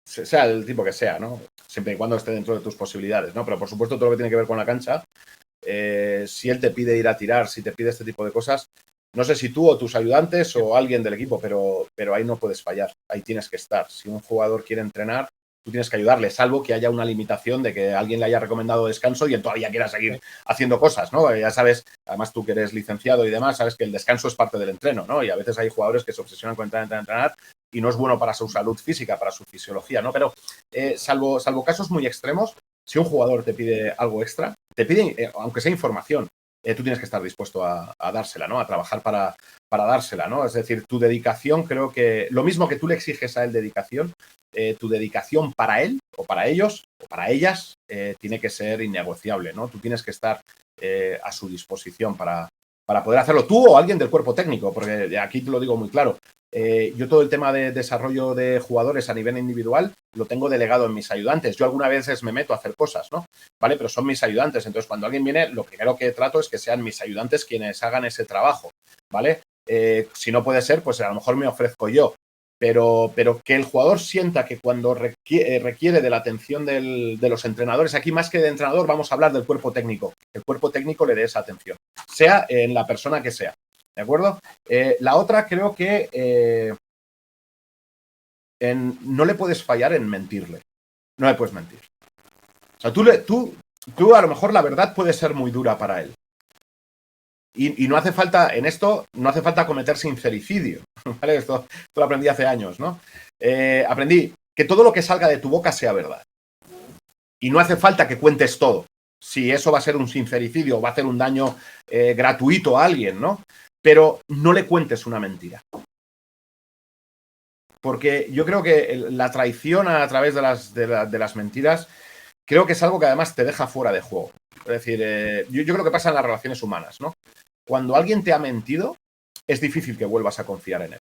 sea el tipo que sea, ¿no? Siempre y cuando esté dentro de tus posibilidades, ¿no? Pero por supuesto todo lo que tiene que ver con la cancha, si él te pide ir a tirar, si te pide este tipo de cosas, no sé si tú o tus ayudantes o alguien del equipo, pero ahí no puedes fallar, ahí tienes que estar. Si un jugador quiere entrenar, tú tienes que ayudarle, salvo que haya una limitación de que alguien le haya recomendado descanso y él todavía quiera seguir haciendo cosas, ¿no? Ya sabes, además tú que eres licenciado y demás, sabes que el descanso es parte del entreno, ¿no? Y a veces hay jugadores que se obsesionan con entrenar y no es bueno para su salud física, para su fisiología, ¿no? Pero salvo casos muy extremos, si un jugador te pide algo extra, te pide, aunque sea información, tú tienes que estar dispuesto a dársela, ¿no? A trabajar para dársela, ¿no? Es decir, tu dedicación, creo que lo mismo que tú le exiges a él dedicación, tu dedicación para él o para ellos o para ellas tiene que ser innegociable, ¿no? Tú tienes que estar a su disposición para poder hacerlo, tú o alguien del cuerpo técnico, porque aquí te lo digo muy claro. Yo todo el tema de desarrollo de jugadores a nivel individual lo tengo delegado en mis ayudantes. Yo algunas veces me meto a hacer cosas, ¿no? ¿Vale? Pero son mis ayudantes. Entonces, cuando alguien viene, lo primero que trato es que sean mis ayudantes quienes hagan ese trabajo, ¿vale? Si no puede ser, pues a lo mejor me ofrezco yo. Pero que el jugador sienta que cuando requiere de la atención de los entrenadores, aquí más que de entrenador vamos a hablar del cuerpo técnico, el cuerpo técnico le dé esa atención, sea en la persona que sea, ¿de acuerdo? La otra creo que no le puedes fallar en mentirle, no le puedes mentir. O sea, tú a lo mejor la verdad puede ser muy dura para él. Y no hace falta, en esto, no hace falta cometer sincericidio, ¿vale? Esto lo aprendí hace años, ¿no? Aprendí que todo lo que salga de tu boca sea verdad. Y no hace falta que cuentes todo. Si eso va a ser un sincericidio o va a hacer un daño gratuito a alguien, ¿no? Pero no le cuentes una mentira. Porque yo creo que la traición a través de las mentiras, creo que es algo que además te deja fuera de juego. Es decir, yo creo que pasa en las relaciones humanas, ¿no? Cuando alguien te ha mentido, es difícil que vuelvas a confiar en él.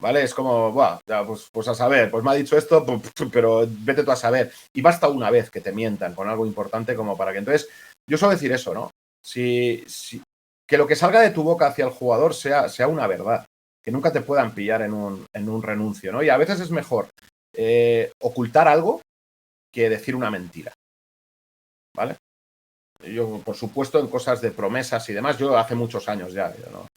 ¿Vale? Es como, buah, ya, pues a saber, pues me ha dicho esto, pero vete tú a saber. Y basta una vez que te mientan con algo importante como para que... Entonces, yo suelo decir eso, ¿no? Que lo que salga de tu boca hacia el jugador sea una verdad, que nunca te puedan pillar en un renuncio, ¿no? Y a veces es mejor ocultar algo que decir una mentira, ¿vale? Yo, por supuesto, en cosas de promesas y demás, yo hace muchos años ya, ¿no?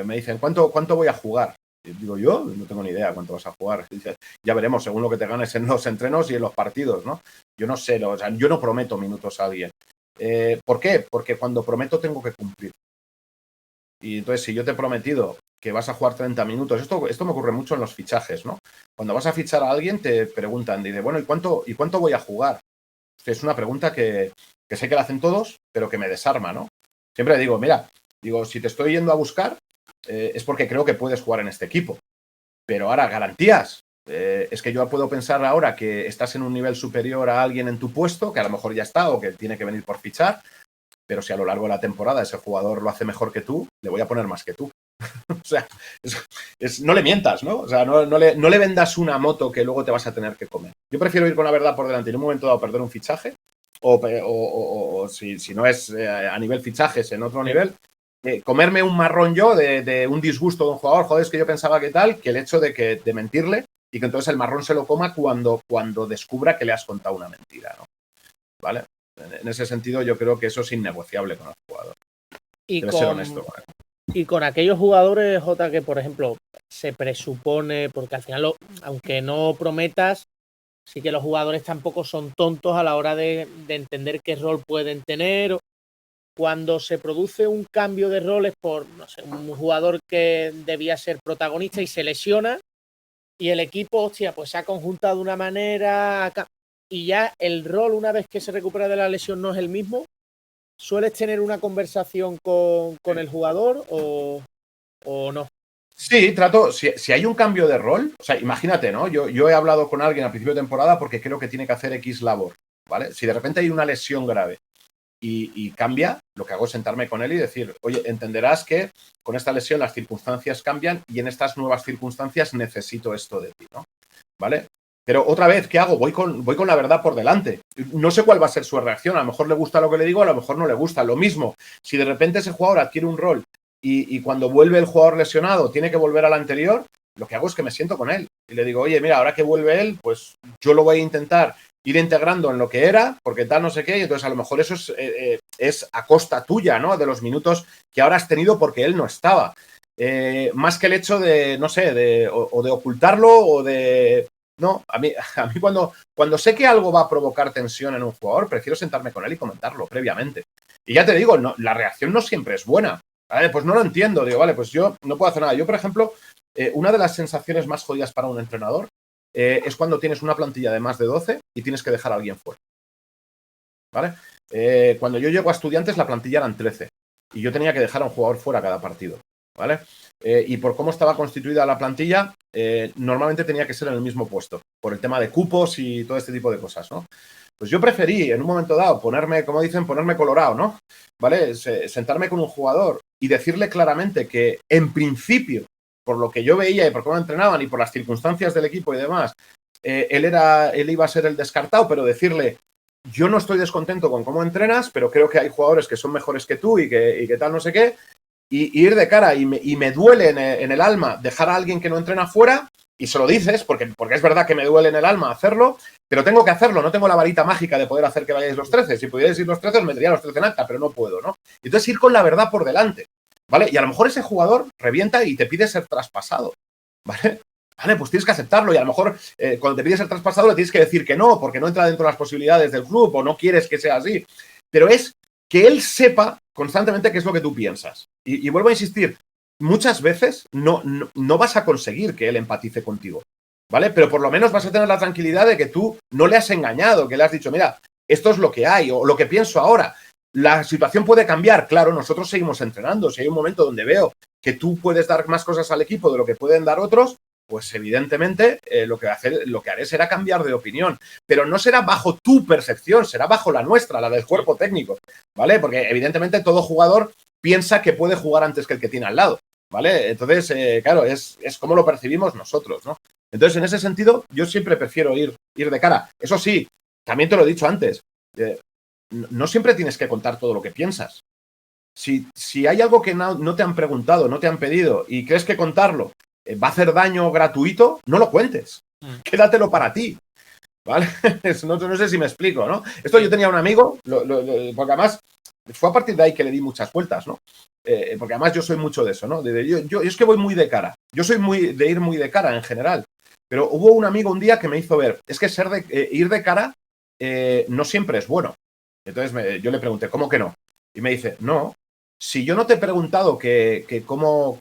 Me dicen, ¿cuánto voy a jugar? Y digo, yo no tengo ni idea cuánto vas a jugar. Y dice, ya veremos, según lo que te ganes en los entrenos y en los partidos, ¿no? Yo no sé, o sea, yo no prometo minutos a alguien. ¿Por qué? Porque cuando prometo tengo que cumplir. Y entonces, si yo te he prometido que vas a jugar 30 minutos, esto me ocurre mucho en los fichajes, ¿no? Cuando vas a fichar a alguien te preguntan, dice, bueno, ¿y cuánto voy a jugar? Es una pregunta que sé que la hacen todos, pero que me desarma, ¿no? Siempre digo, mira, si te estoy yendo a buscar, es porque creo que puedes jugar en este equipo. Pero ahora, garantías. Es que yo puedo pensar ahora que estás en un nivel superior a alguien en tu puesto, que a lo mejor ya está o que tiene que venir por fichar, pero si a lo largo de la temporada ese jugador lo hace mejor que tú, le voy a poner más que tú. O sea, no le mientas, ¿no? O sea, no le vendas una moto que luego te vas a tener que comer. Yo prefiero ir con la verdad por delante y en un momento dado perder un fichaje, o si no es a nivel fichajes, en otro nivel, comerme un marrón yo de un disgusto de un jugador, joder, es que yo pensaba que tal, que el hecho de mentirle y que entonces el marrón se lo coma cuando descubra que le has contado una mentira, ¿no? ¿Vale? En ese sentido yo creo que eso es innegociable con el jugador. Debe ser honesto, ¿vale? Y con aquellos jugadores, Jota, que por ejemplo se presupone, porque al final, aunque no prometas, sí que los jugadores tampoco son tontos a la hora de entender qué rol pueden tener. Cuando se produce un cambio de roles por, no sé, un jugador que debía ser protagonista y se lesiona, y el equipo, hostia, pues se ha conjuntado de una manera, y ya el rol, una vez que se recupera de la lesión, no es el mismo. ¿Sueles tener una conversación con el jugador o no? Sí, trato, si hay un cambio de rol, o sea, imagínate, ¿no? Yo he hablado con alguien al principio de temporada porque creo que tiene que hacer X labor, ¿vale? Si de repente hay una lesión grave y cambia, lo que hago es sentarme con él y decir, oye, entenderás que con esta lesión las circunstancias cambian y en estas nuevas circunstancias necesito esto de ti, ¿no? ¿Vale? Pero otra vez, ¿qué hago? Voy con la verdad por delante. No sé cuál va a ser su reacción. A lo mejor le gusta lo que le digo, a lo mejor no le gusta. Lo mismo, si de repente ese jugador adquiere un rol y cuando vuelve el jugador lesionado tiene que volver al anterior, lo que hago es que me siento con él y le digo, oye, mira, ahora que vuelve él, pues yo lo voy a intentar ir integrando en lo que era, porque tal, no sé qué, y entonces a lo mejor eso es a costa tuya, ¿no? De los minutos que ahora has tenido porque él no estaba. Más que el hecho de, no sé, de ocultarlo o de... No, a mí cuando sé que algo va a provocar tensión en un jugador, prefiero sentarme con él y comentarlo previamente. Y ya te digo, no, la reacción no siempre es buena. Vale, pues no lo entiendo. Digo, vale, pues yo no puedo hacer nada. Yo, por ejemplo, una de las sensaciones más jodidas para un entrenador es cuando tienes una plantilla de más de 12 y tienes que dejar a alguien fuera. ¿Vale? Cuando yo llego a Estudiantes, la plantilla eran 13. y yo tenía que dejar a un jugador fuera cada partido, ¿vale? Y por cómo estaba constituida la plantilla, normalmente tenía que ser en el mismo puesto, por el tema de cupos y todo este tipo de cosas, ¿no? Pues yo preferí, en un momento dado, ponerme, como dicen, ponerme colorado, ¿no? ¿Vale? Sentarme con un jugador y decirle claramente que, en principio, por lo que yo veía y por cómo entrenaban y por las circunstancias del equipo y demás, él iba a ser el descartado, pero decirle, yo no estoy descontento con cómo entrenas, pero creo que hay jugadores que son mejores que tú y que tal no sé qué, y ir de cara, y me duele en el alma dejar a alguien que no entrena fuera, y se lo dices, porque es verdad que me duele en el alma hacerlo, pero tengo que hacerlo, no tengo la varita mágica de poder hacer que vayáis los 13. Si pudierais ir los 13, os metería los 13 en acta, pero no puedo, ¿no? Entonces ir con la verdad por delante, ¿vale? Y a lo mejor ese jugador revienta y te pide ser traspasado, ¿vale? Vale, pues tienes que aceptarlo, y a lo mejor cuando te pides ser traspasado le tienes que decir que no, porque no entra dentro de las posibilidades del club o no quieres que sea así. Pero es que él sepa constantemente qué es lo que tú piensas. Y vuelvo a insistir, muchas veces no vas a conseguir que él empatice contigo, ¿vale? Pero por lo menos vas a tener la tranquilidad de que tú no le has engañado, que le has dicho, mira, esto es lo que hay o lo que pienso ahora. La situación puede cambiar, claro, nosotros seguimos entrenando. Si hay un momento donde veo que tú puedes dar más cosas al equipo de lo que pueden dar otros, pues evidentemente lo que haré será cambiar de opinión. Pero no será bajo tu percepción, será bajo la nuestra, la del cuerpo técnico, ¿vale? Porque evidentemente todo jugador piensa que puede jugar antes que el que tiene al lado, ¿vale? Entonces, claro, es como lo percibimos nosotros, ¿no? Entonces, en ese sentido, yo siempre prefiero ir de cara. Eso sí, también te lo he dicho antes, no siempre tienes que contar todo lo que piensas. Si hay algo que no te han preguntado, no te han pedido y crees que contarlo va a hacer daño gratuito, no lo cuentes. Quédatelo para ti, ¿vale? No sé si me explico, ¿no? Esto yo tenía un amigo, porque además fue a partir de ahí que le di muchas vueltas, ¿no? Porque además yo soy mucho de eso, ¿no? Yo es que voy muy de cara. Yo soy muy de ir muy de cara en general. Pero hubo un amigo un día que me hizo ver, es que ir de cara no siempre es bueno. Entonces yo le pregunté, ¿cómo que no? Y me dice, no, si yo no te he preguntado que cómo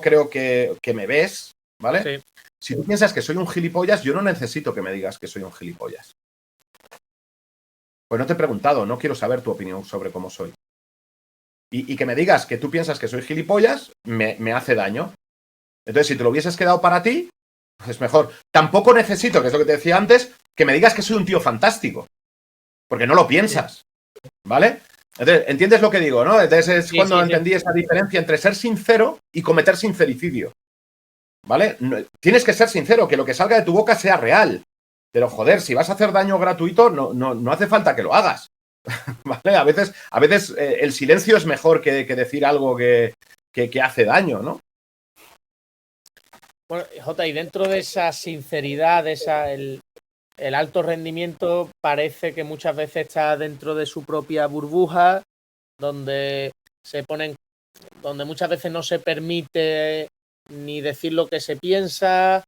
creo que me ves, ¿vale? Sí. Si tú piensas que soy un gilipollas, yo no necesito que me digas que soy un gilipollas. Pues no te he preguntado, no quiero saber tu opinión sobre cómo soy. Y que me digas que tú piensas que soy gilipollas, me hace daño. Entonces, si te lo hubieses quedado para ti, es mejor. Tampoco necesito, que es lo que te decía antes, que me digas que soy un tío fantástico. Porque no lo piensas, ¿vale? Entonces, ¿entiendes lo que digo, no? Entonces es cuando entendí esa diferencia entre ser sincero y cometer sincericidio, ¿vale? Tienes que ser sincero, que lo que salga de tu boca sea real. Pero, joder, si vas a hacer daño gratuito, no hace falta que lo hagas, ¿vale? A veces el silencio es mejor que decir algo que hace daño, ¿no? Bueno, Jota, y dentro de esa sinceridad, el alto rendimiento parece que muchas veces está dentro de su propia burbuja, donde donde muchas veces no se permite ni decir lo que se piensa,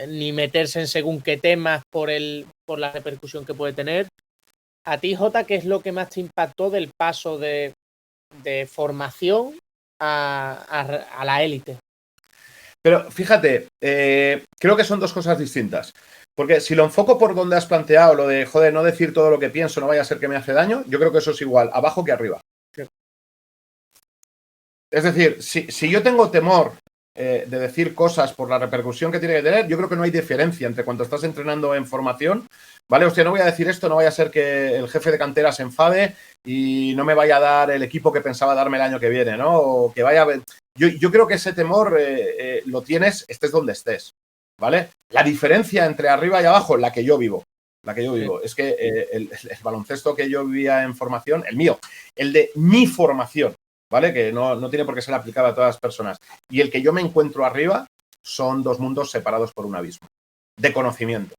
ni meterse en según qué temas por la repercusión que puede tener. A ti, Jota, ¿qué es lo que más te impactó del paso de formación a la élite? Pero fíjate, creo que son dos cosas distintas. Porque si lo enfoco por donde has planteado, lo de, joder, no decir todo lo que pienso, no vaya a ser que me hace daño, yo creo que eso es igual, abajo que arriba. Sí. Es decir, si yo tengo temor de decir cosas por la repercusión que tiene que tener, yo creo que no hay diferencia entre cuando estás entrenando en formación, ¿vale? Hostia, no voy a decir esto, no vaya a ser que el jefe de cantera se enfade y no me vaya a dar el equipo que pensaba darme el año que viene, ¿no? O que vaya a ver... Yo creo que ese temor lo tienes, estés donde estés, ¿vale? La diferencia entre arriba y abajo, la que yo vivo, sí. Es que el baloncesto que yo vivía en formación, el mío, el de mi formación, ¿vale? Que no tiene por qué ser aplicado a todas las personas. Y el que yo me encuentro arriba son dos mundos separados por un abismo de conocimiento.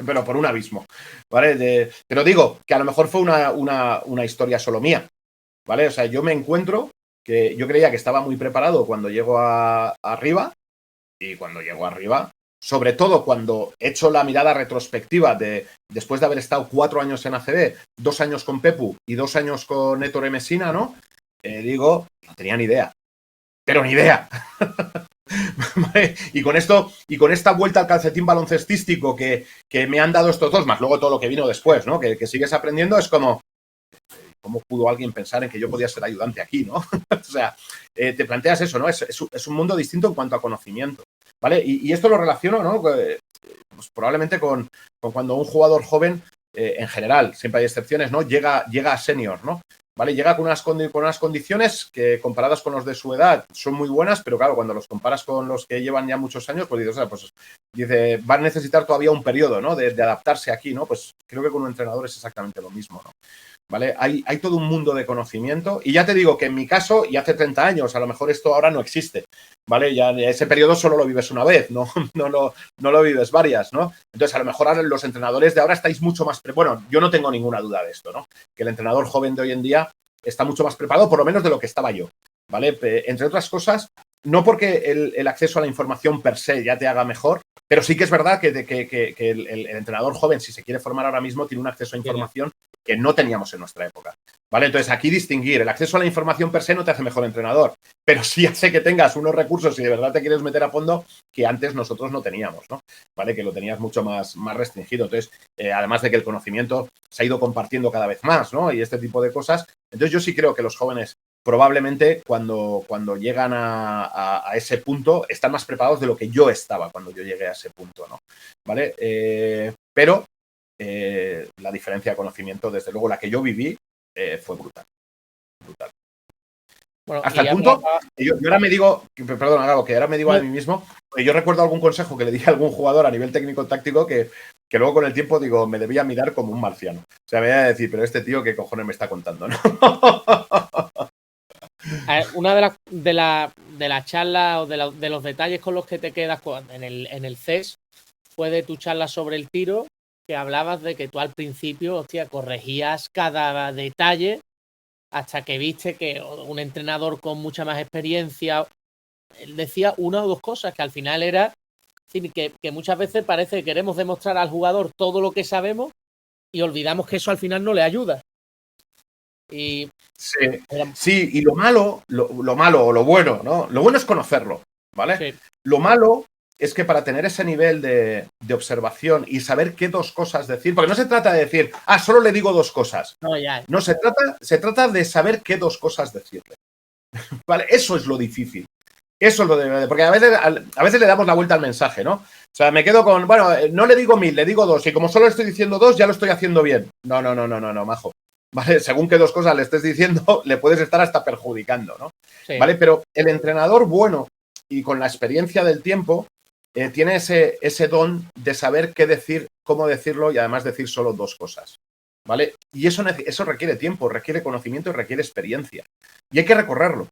Pero por un abismo, ¿vale? Pero digo que a lo mejor fue una historia solo mía, ¿vale? O sea, yo me encuentro que yo creía que estaba muy preparado cuando llego arriba, y cuando llego arriba, sobre todo cuando echo la mirada retrospectiva después de haber estado 4 años en ACB, 2 años con Pepu y 2 años con Ettore Messina, ¿no? Digo, no tenía ni idea, pero ni idea. Y con esta vuelta al calcetín baloncestístico que me han dado estos dos, más luego todo lo que vino después, ¿no? Que sigues aprendiendo, es como, ¿cómo pudo alguien pensar en que yo podía ser ayudante aquí, ¿no? O sea, te planteas eso, ¿no? Es un mundo distinto en cuanto a conocimiento, ¿vale? Y esto lo relaciono, ¿no? Pues probablemente con cuando un jugador joven, en general, siempre hay excepciones, ¿no? Llega a senior, ¿no? ¿Vale? Llega con unas condiciones que, comparadas con los de su edad, son muy buenas, pero claro, cuando los comparas con los que llevan ya muchos años, pues dices, o sea, pues dice, va a necesitar todavía un periodo, ¿no? De adaptarse aquí, ¿no? Pues creo que con un entrenador es exactamente lo mismo, ¿no? ¿Vale? Hay todo un mundo de conocimiento y ya te digo que en mi caso, y hace 30 años, a lo mejor esto ahora no existe, ¿vale? Ya ese periodo solo lo vives una vez, no lo vives varias, ¿no? Entonces, a lo mejor ahora los entrenadores de ahora estáis mucho más... Bueno, yo no tengo ninguna duda de esto, ¿no? Que el entrenador joven de hoy en día está mucho más preparado, por lo menos de lo que estaba yo, ¿vale? Entre otras cosas, no porque el acceso a la información per se ya te haga mejor, pero sí que es verdad que el entrenador joven, si se quiere formar ahora mismo, tiene un acceso a información que no teníamos en nuestra época, ¿vale? Entonces, aquí distinguir, el acceso a la información per se no te hace mejor entrenador, pero sí hace que tengas unos recursos, si de verdad te quieres meter a fondo, que antes nosotros no teníamos, ¿no? ¿Vale? Que lo tenías mucho más restringido. Entonces, además de que el conocimiento se ha ido compartiendo cada vez más, ¿no? Y este tipo de cosas. Entonces, yo sí creo que los jóvenes probablemente cuando llegan a ese punto están más preparados de lo que yo estaba cuando yo llegué a ese punto, ¿no? ¿Vale? Pero la diferencia de conocimiento, desde luego, la que yo viví, fue brutal. Brutal. Bueno, hasta el punto que yo ahora me digo, perdón, Gago, que ahora me digo a mí mismo, yo recuerdo algún consejo que le dije a algún jugador a nivel técnico-táctico que luego con el tiempo, digo, me debía mirar como un marciano. O sea, me iba a decir, pero este tío, ¿qué cojones me está contando, no? Una de la charla o de los detalles con los que te quedas en el CES fue de tu charla sobre el tiro, que hablabas de que tú al principio, hostia, corregías cada detalle hasta que viste que un entrenador con mucha más experiencia él decía una o dos cosas que al final era que muchas veces parece que queremos demostrar al jugador todo lo que sabemos y olvidamos que eso al final no le ayuda. Y sí, y lo malo o lo bueno, ¿no? Lo bueno es conocerlo, ¿vale? Sí. Lo malo es que para tener ese nivel de observación y saber qué dos cosas decir, porque no se trata de decir, solo le digo dos cosas. No, se trata de saber qué dos cosas decirle. ¿Vale? Eso es lo difícil. Eso es lo de... Porque a veces le damos la vuelta al mensaje, ¿no? O sea, me quedo con, bueno, no le digo 1000, le digo 2. Y como solo estoy diciendo 2, ya lo estoy haciendo bien. No, majo. ¿Vale? Según qué dos cosas le estés diciendo, le puedes estar hasta perjudicando, ¿no? Sí. ¿Vale? Pero el entrenador bueno y con la experiencia del tiempo tiene ese don de saber qué decir, cómo decirlo y además decir solo dos cosas, ¿vale? Y eso requiere tiempo, requiere conocimiento y requiere experiencia. Y hay que recorrerlo.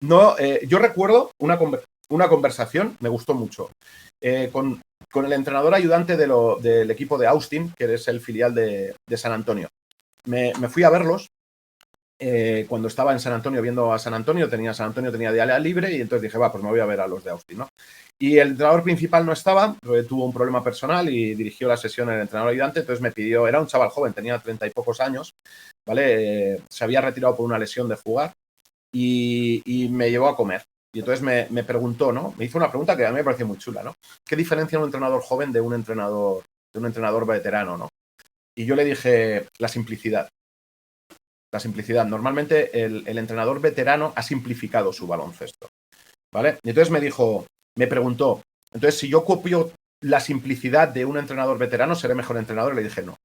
No, yo recuerdo una conversación, me gustó mucho, con el entrenador ayudante del equipo de Austin, que es el filial de San Antonio. Me fui a verlos cuando estaba en San Antonio viendo a San Antonio tenía día libre y entonces dije, pues me voy a ver a los de Austin, ¿no? Y el entrenador principal no estaba, tuvo un problema personal y dirigió la sesión el entrenador ayudante, entonces me pidió, era un chaval joven, tenía 30 y pocos años, ¿vale? Se había retirado por una lesión de jugar y me llevó a comer. Y entonces me preguntó, ¿no? Me hizo una pregunta que a mí me pareció muy chula, ¿no? ¿Qué diferencia un entrenador joven de un entrenador veterano, ¿no? Y yo le dije, la simplicidad. La simplicidad. Normalmente el entrenador veterano ha simplificado su baloncesto, ¿vale? Y entonces me preguntó, entonces si yo copio la simplicidad de un entrenador veterano, ¿seré mejor entrenador? Y le dije, no.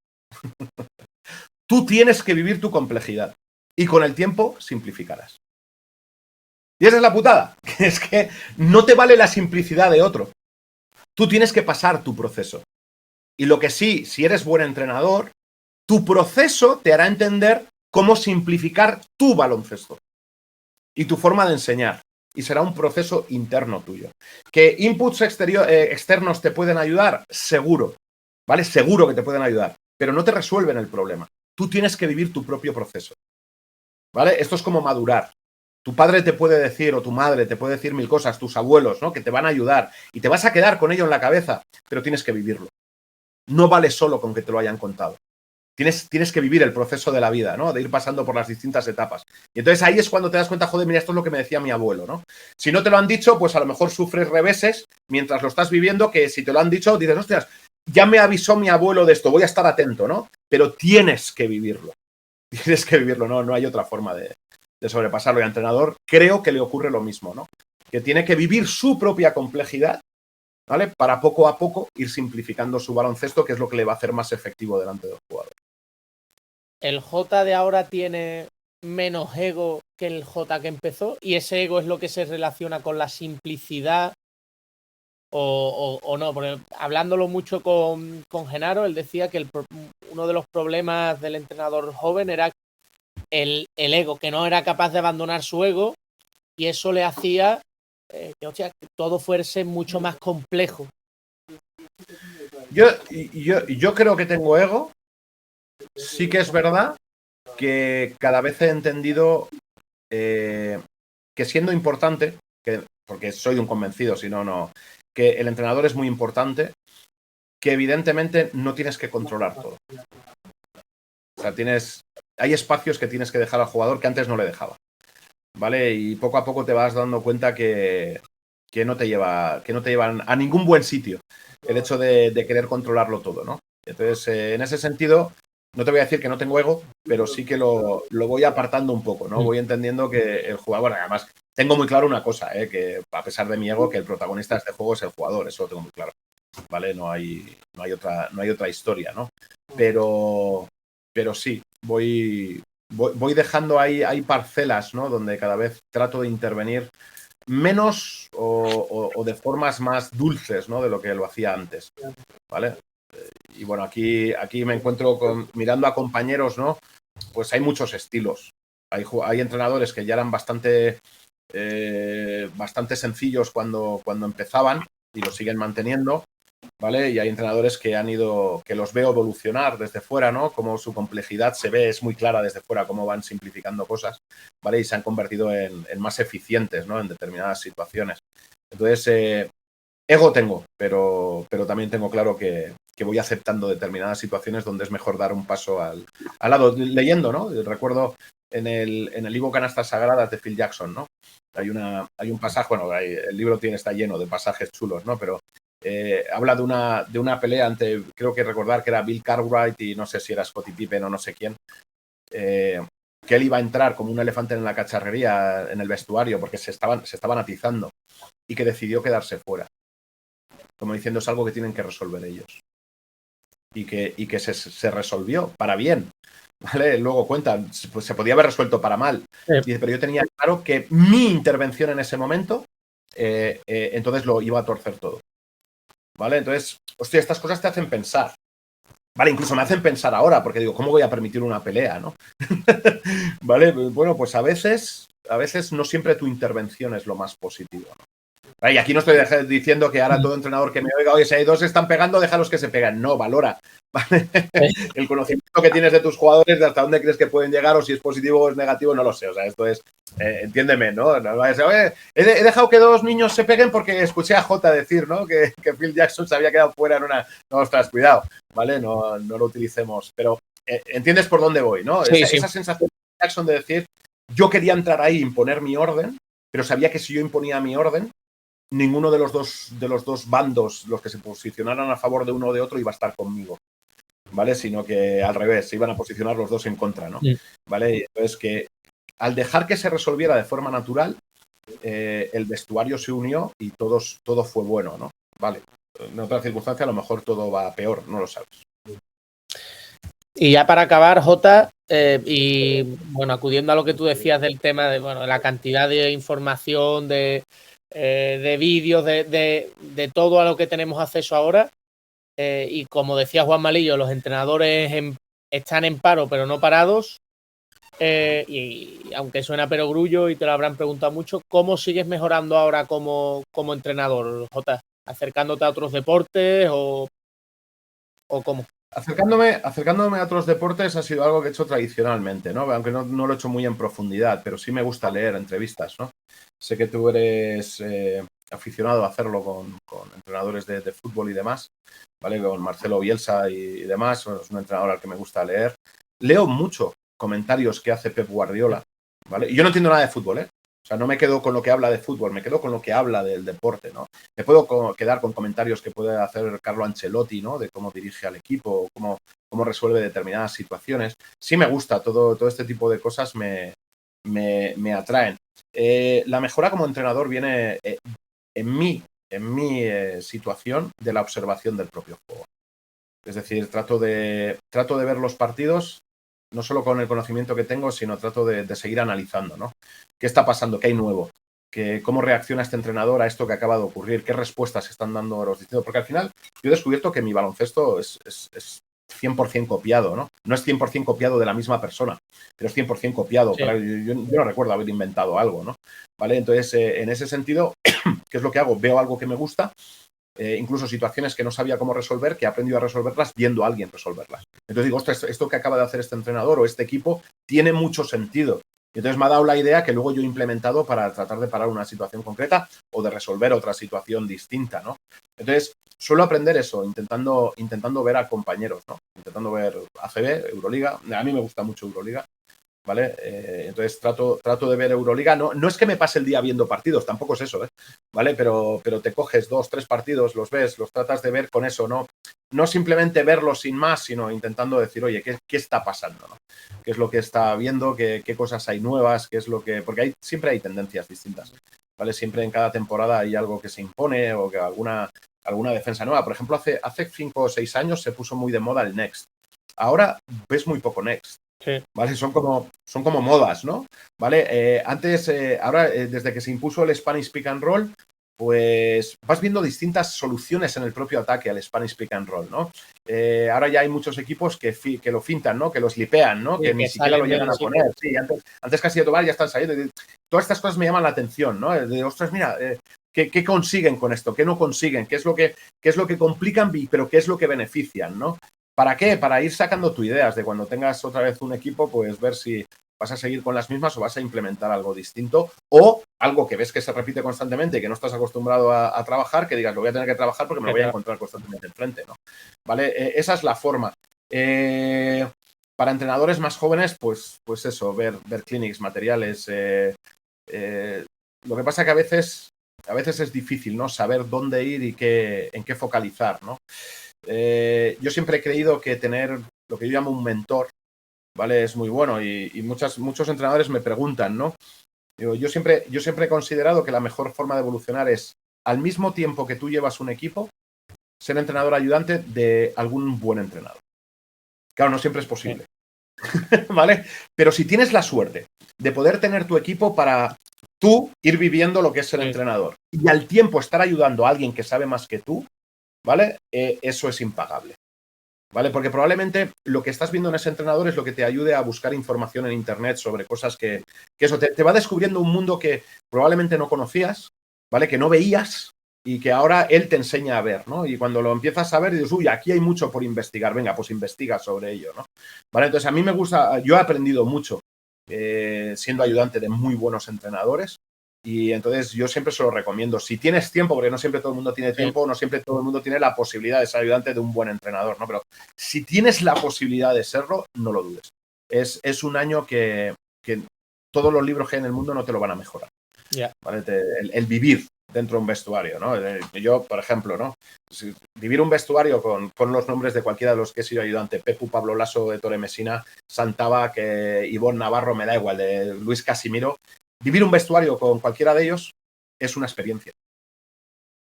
Tú tienes que vivir tu complejidad y con el tiempo simplificarás. Y esa es la putada, que es que no te vale la simplicidad de otro. Tú tienes que pasar tu proceso. Y lo que sí, si eres buen entrenador, tu proceso te hará entender cómo simplificar tu baloncesto y tu forma de enseñar. Y será un proceso interno tuyo. ¿Que inputs externos te pueden ayudar? Seguro, ¿vale? Seguro que te pueden ayudar, pero no te resuelven el problema. Tú tienes que vivir tu propio proceso, ¿vale? Esto es como madurar. Tu padre te puede decir, o tu madre te puede decir 1000 cosas, tus abuelos, ¿no? Que te van a ayudar y te vas a quedar con ello en la cabeza, pero tienes que vivirlo. No vale solo con que te lo hayan contado. Tienes que vivir el proceso de la vida, ¿no? De ir pasando por las distintas etapas. Y entonces ahí es cuando te das cuenta, joder, mira, esto es lo que me decía mi abuelo, ¿no? Si no te lo han dicho, pues a lo mejor sufres reveses mientras lo estás viviendo, que si te lo han dicho, dices, hostias, ya me avisó mi abuelo de esto, voy a estar atento, ¿no? Pero tienes que vivirlo. Tienes que vivirlo, no hay otra forma de sobrepasarlo. Y al entrenador creo que le ocurre lo mismo, ¿no? Que tiene que vivir su propia complejidad, ¿vale? Para poco a poco ir simplificando su baloncesto, que es lo que le va a hacer más efectivo delante del jugador. ¿El J de ahora tiene menos ego que el J que empezó? ¿Y ese ego es lo que se relaciona con la simplicidad o no? Porque hablándolo mucho con Genaro, él decía que uno de los problemas del entrenador joven era el ego, que no era capaz de abandonar su ego, y eso le hacía que todo fuese mucho más complejo. Yo creo que tengo ego. Sí que es verdad que cada vez he entendido que siendo importante, porque soy un convencido, si no, que el entrenador es muy importante, que evidentemente no tienes que controlar todo. O sea, hay espacios que tienes que dejar al jugador que antes no le dejaba, ¿vale? Y poco a poco te vas dando cuenta que no te llevan a ningún buen sitio el hecho de querer controlarlo todo, ¿no? Entonces, en ese sentido, no te voy a decir que no tengo ego, pero sí que lo voy apartando un poco, ¿no? Voy entendiendo que el jugador, además, tengo muy claro una cosa, que a pesar de mi ego, que el protagonista de este juego es el jugador, eso lo tengo muy claro, ¿vale? No hay otra historia, ¿no? Pero sí, voy dejando hay parcelas, ¿no? Donde cada vez trato de intervenir menos o de formas más dulces, ¿no? De lo que lo hacía antes, ¿vale? Y bueno, aquí me encuentro mirando a compañeros, ¿no? Pues hay muchos estilos. Hay entrenadores que ya eran bastante sencillos cuando empezaban y lo siguen manteniendo, ¿vale? Y hay entrenadores que los veo evolucionar desde fuera, ¿no? Como su complejidad es muy clara desde fuera, cómo van simplificando cosas, ¿vale? Y se han convertido en más eficientes, ¿no? En determinadas situaciones. Entonces, ego tengo, pero también tengo claro que voy aceptando determinadas situaciones donde es mejor dar un paso al lado. Leyendo, ¿no? Recuerdo en el libro Canastas Sagradas de Phil Jackson, ¿no? Hay un pasaje, bueno, el libro está lleno de pasajes chulos, ¿no? Pero habla de una pelea ante, creo que recordar que era Bill Cartwright y no sé si era Scottie Pippen o no sé quién, que él iba a entrar como un elefante en la cacharrería en el vestuario porque se estaban atizando y que decidió quedarse fuera. Como diciendo, es algo que tienen que resolver ellos. Y que se resolvió para bien, ¿vale? Luego cuentan, pues se podía haber resuelto para mal. Dice, pero yo tenía claro que mi intervención en ese momento, entonces lo iba a torcer todo, ¿vale? Entonces, hostia, estas cosas te hacen pensar. Vale, incluso me hacen pensar ahora, porque digo, ¿cómo voy a permitir una pelea, no? Vale, bueno, pues a veces no siempre tu intervención es lo más positivo, ¿no? Y aquí no estoy diciendo que ahora todo entrenador que me oiga, oye, si hay dos se están pegando, déjalos que se peguen. No, valora, ¿vale? El conocimiento que tienes de tus jugadores, de hasta dónde crees que pueden llegar, o si es positivo o es negativo, no lo sé. O sea, esto es, entiéndeme, ¿no? No vayas a, oye, he dejado que dos niños se peguen porque escuché a Jota decir, ¿no? Que Phil Jackson se había quedado fuera en una... No, ostras, cuidado, ¿vale? No lo utilicemos. Pero entiendes por dónde voy, ¿no? Sí, esa sensación de Jackson de decir, yo quería entrar ahí e imponer mi orden, pero sabía que si yo imponía mi orden, ninguno de los dos bandos, los que se posicionaran a favor de uno o de otro, iba a estar conmigo, ¿vale? Sino que al revés, se iban a posicionar los dos en contra, ¿no? ¿Vale? Y entonces que al dejar que se resolviera de forma natural, el vestuario se unió y todo fue bueno, ¿no? Vale. En otra circunstancia a lo mejor todo va peor, no lo sabes. Y ya para acabar, Jota, y bueno, acudiendo a lo que tú decías del tema de la cantidad de información, de vídeos, de todo a lo que tenemos acceso ahora, y como decía Juan Malillo, los entrenadores están en paro pero no parados, y aunque suena perogrullo y te lo habrán preguntado mucho, ¿cómo sigues mejorando ahora como entrenador, Jota? ¿Acercándote a otros deportes o cómo? Acercándome a otros deportes ha sido algo que he hecho tradicionalmente, ¿no? Aunque no lo he hecho muy en profundidad, pero sí me gusta leer entrevistas, ¿no? Sé que tú eres aficionado a hacerlo con entrenadores de fútbol y demás, ¿vale? Con Marcelo Bielsa y demás, es un entrenador al que me gusta leer. Leo mucho comentarios que hace Pep Guardiola, ¿vale? Y yo no entiendo nada de fútbol, ¿eh? O sea, no me quedo con lo que habla de fútbol, me quedo con lo que habla del deporte, ¿no? Me puedo quedar con comentarios que puede hacer Carlo Ancelotti, ¿no? De cómo dirige al equipo, cómo cómo resuelve determinadas situaciones. Sí me gusta, todo este tipo de cosas me atraen. La mejora como entrenador viene en mi situación de la observación del propio juego. Es decir, trato de ver los partidos, no solo con el conocimiento que tengo, sino trato de seguir analizando, ¿no? ¿Qué está pasando? ¿Qué hay nuevo? ¿Cómo reacciona este entrenador a esto que acaba de ocurrir? ¿Qué respuestas están dando los distintos? Porque al final yo he descubierto que mi baloncesto es 100% copiado, ¿no? No es 100% copiado de la misma persona, pero es 100% copiado. Sí. Yo no recuerdo haber inventado algo, ¿no? ¿Vale? Entonces, en ese sentido, ¿qué es lo que hago? Veo algo que me gusta, incluso situaciones que no sabía cómo resolver, que he aprendido a resolverlas viendo a alguien resolverlas. Entonces digo, ostras, esto que acaba de hacer este entrenador o este equipo tiene mucho sentido. Y entonces me ha dado la idea que luego yo he implementado para tratar de parar una situación concreta o de resolver otra situación distinta, ¿no? Entonces, suelo aprender eso, intentando ver a compañeros, ¿no? Intentando ver ACB, Euroliga. A mí me gusta mucho Euroliga, ¿vale? Entonces trato de ver Euroliga. No es que me pase el día viendo partidos, tampoco es eso, ¿vale? Pero te coges 2, 3 partidos, los ves, los tratas de ver con eso, no simplemente verlos sin más, sino intentando decir, oye, ¿qué está pasando, ¿no? ¿Qué es lo que está viendo? ¿Qué cosas hay nuevas? ¿Qué es lo que...? Porque siempre hay tendencias distintas, ¿vale? Siempre en cada temporada hay algo que se impone o que alguna defensa nueva. Por ejemplo, hace 5 o 6 años se puso muy de moda el Next. Ahora ves muy poco Next. Sí. ¿Vale? Son como modas, ¿no? ¿Vale? Ahora, desde que se impuso el Spanish Pick and Roll, pues vas viendo distintas soluciones en el propio ataque al Spanish Pick and Roll, ¿no? Ahora ya hay muchos equipos que lo fintan, ¿no? Que lo slipean, ¿no? Sí, que ni siquiera lo llegan a poner. Sí, antes casi de tomar ya están saliendo. Todas estas cosas me llaman la atención, ¿no? De, ostras, mira, ¿qué consiguen con esto? ¿Qué no consiguen? ¿Qué es lo que complican, pero qué es lo que benefician, ¿no? ¿Para qué? Para ir sacando tus ideas de cuando tengas otra vez un equipo, pues ver si vas a seguir con las mismas o vas a implementar algo distinto o algo que ves que se repite constantemente y que no estás acostumbrado a trabajar, que digas, lo voy a tener que trabajar porque me lo voy a encontrar constantemente enfrente, ¿no? ¿Vale? Esa es la forma. Para entrenadores más jóvenes, pues eso, ver clinics, materiales. Lo que pasa que a veces es difícil, ¿no? Saber dónde ir y en qué focalizar, ¿no? Yo siempre he creído que tener lo que yo llamo un mentor, ¿vale? Es muy bueno y muchos entrenadores me preguntan, ¿no? Yo siempre he considerado que la mejor forma de evolucionar es, al mismo tiempo que tú llevas un equipo, ser entrenador ayudante de algún buen entrenador. Claro, no siempre es posible, ¿vale? Pero si tienes la suerte de poder tener tu equipo para tú ir viviendo lo que es ser entrenador y al tiempo estar ayudando a alguien que sabe más que tú, ¿vale? Eso es impagable, ¿vale? Porque probablemente lo que estás viendo en ese entrenador es lo que te ayude a buscar información en internet sobre cosas que eso te va descubriendo un mundo que probablemente no conocías, ¿vale? Que no veías y que ahora él te enseña a ver, ¿no? Y cuando lo empiezas a ver, dices, uy, aquí hay mucho por investigar, venga, pues investiga sobre ello, ¿no? ¿Vale? Entonces, a mí me gusta, yo he aprendido mucho siendo ayudante de muy buenos entrenadores. Y entonces yo siempre se lo recomiendo. Si tienes tiempo, porque no siempre todo el mundo tiene tiempo, no siempre todo el mundo tiene la posibilidad de ser ayudante de un buen entrenador, ¿no? Pero si tienes la posibilidad de serlo, no lo dudes. Es un año que todos los libros que hay en el mundo no te lo van a mejorar. Yeah. ¿Vale? El vivir dentro de un vestuario, ¿no? Yo, por ejemplo, ¿no? Vivir un vestuario con los nombres de cualquiera de los que he sido ayudante, Pepu, Pablo Lasso, de Ettore Messina, Santaba, Ivonne Navarro, me da igual, de Luis Casimiro. Vivir un vestuario con cualquiera de ellos es una experiencia.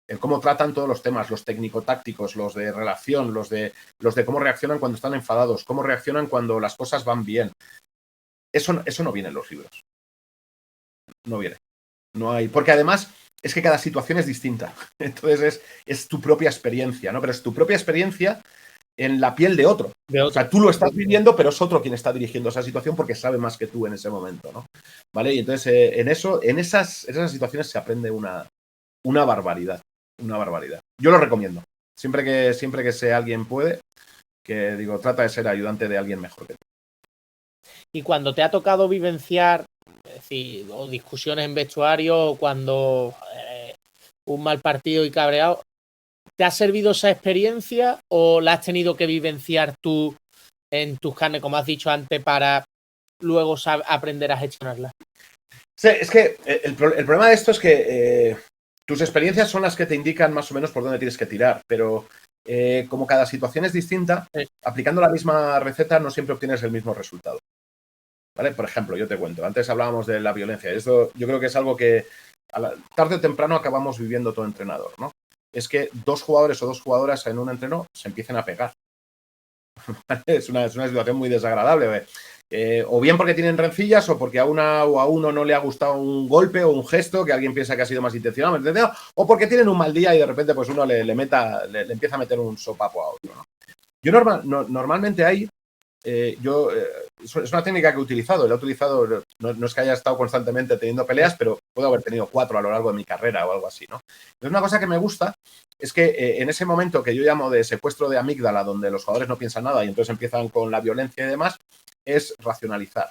El cómo tratan todos los temas, los técnico-tácticos, los de relación, los de cómo reaccionan cuando están enfadados, cómo reaccionan cuando las cosas van bien. Eso no viene en los libros. No viene. No hay. Porque además es que cada situación es distinta. Entonces es tu propia experiencia, ¿no? Pero es tu propia experiencia en la piel de otro. O sea, tú lo estás viviendo, pero es otro quien está dirigiendo esa situación porque sabe más que tú en ese momento, ¿no? ¿Vale? Y entonces en esas situaciones se aprende una barbaridad. Una barbaridad. Yo lo recomiendo. Siempre que sea alguien puede, que digo, trata de ser ayudante de alguien mejor que tú. Y cuando te ha tocado vivenciar, es decir, o discusiones en vestuario, o cuando un mal partido y cabreado, ¿te ha servido esa experiencia o la has tenido que vivenciar tú en tus carnes, como has dicho antes, para luego aprender a gestionarla? Sí, es que el problema de esto es que tus experiencias son las que te indican más o menos por dónde tienes que tirar, pero como cada situación es distinta, aplicando la misma receta no siempre obtienes el mismo resultado. ¿Vale? Por ejemplo, yo te cuento, antes hablábamos de la violencia. Esto yo creo que es algo que tarde o temprano acabamos viviendo todo entrenador, ¿no? Es que dos jugadores o dos jugadoras en un entreno se empiecen a pegar. Es una situación muy desagradable. O bien porque tienen rencillas o porque a una o a uno no le ha gustado un golpe o un gesto que alguien piensa que ha sido más intencionado, o porque tienen un mal día y de repente pues uno le empieza a meter un sopapo a otro, ¿no? Yo normalmente ahí, es una técnica que he utilizado. La he utilizado, no es que haya estado constantemente teniendo peleas, pero puedo haber tenido 4 a lo largo de mi carrera o algo así, ¿no? Entonces, una cosa que me gusta es que en ese momento que yo llamo de secuestro de amígdala, donde los jugadores no piensan nada y entonces empiezan con la violencia y demás, es racionalizar,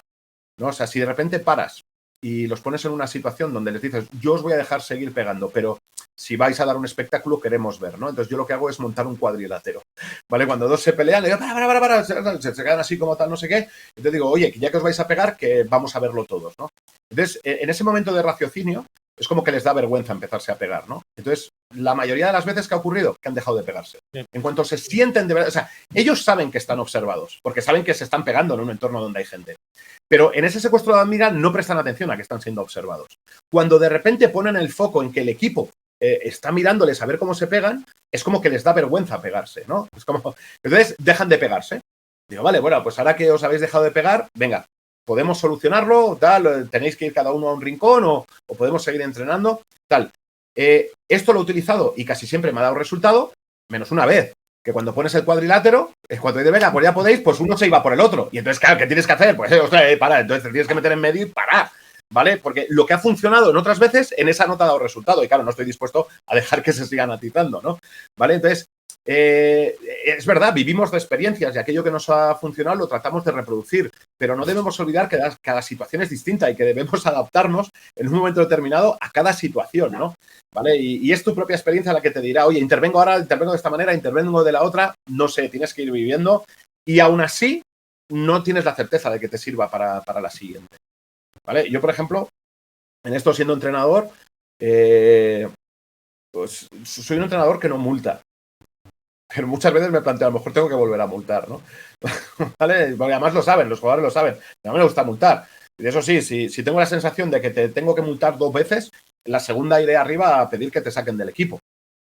¿no? O sea, si de repente paras y los pones en una situación donde les dices, yo os voy a dejar seguir pegando, pero si vais a dar un espectáculo queremos ver, ¿no? Entonces yo lo que hago es montar un cuadrilátero, ¿vale? Cuando dos se pelean, le digo, para, se quedan así como tal, no sé qué, y te digo, oye, ya que os vais a pegar, que vamos a verlo todos, ¿no? Entonces, en ese momento de raciocinio, es como que les da vergüenza empezarse a pegar, ¿no? Entonces, la mayoría de las veces que ha ocurrido, que han dejado de pegarse. En cuanto se sienten de verdad, o sea, ellos saben que están observados, porque saben que se están pegando en un entorno donde hay gente. Pero en ese secuestro de admira no prestan atención a que están siendo observados. Cuando de repente ponen el foco en que el equipo está mirándoles a ver cómo se pegan, es como que les da vergüenza pegarse, ¿no? Es como, entonces dejan de pegarse. Digo, vale, bueno, pues ahora que os habéis dejado de pegar, venga, podemos solucionarlo, tal, tenéis que ir cada uno a un rincón o podemos seguir entrenando, tal. Esto lo he utilizado y casi siempre me ha dado resultado, menos una vez, que cuando pones el cuadrilátero, es cuando dices, venga, pues ya podéis, pues uno se iba por el otro. Y entonces, claro, ¿qué tienes que hacer? Pues, para, entonces te tienes que meter en medio y parar, ¿vale? Porque lo que ha funcionado en otras veces, en esa no te ha dado resultado. Y claro, no estoy dispuesto a dejar que se sigan atizando, ¿no? ¿Vale? Entonces, es verdad, vivimos de experiencias y aquello que nos ha funcionado lo tratamos de reproducir, pero no debemos olvidar que cada situación es distinta y que debemos adaptarnos en un momento determinado a cada situación, ¿no? ¿Vale? Y es tu propia experiencia la que te dirá, oye, intervengo ahora, intervengo de esta manera, intervengo de la otra, no sé, tienes que ir viviendo y aún así no tienes la certeza de que te sirva para la siguiente, ¿vale? Yo, por ejemplo, en esto siendo entrenador, pues soy un entrenador que no multa. Pero muchas veces me planteo, a lo mejor tengo que volver a multar, ¿no? ¿Vale? Porque además lo saben, los jugadores lo saben. A mí me gusta multar. Y eso sí, si tengo la sensación de que te tengo que multar 2 veces, la segunda iré arriba a pedir que te saquen del equipo.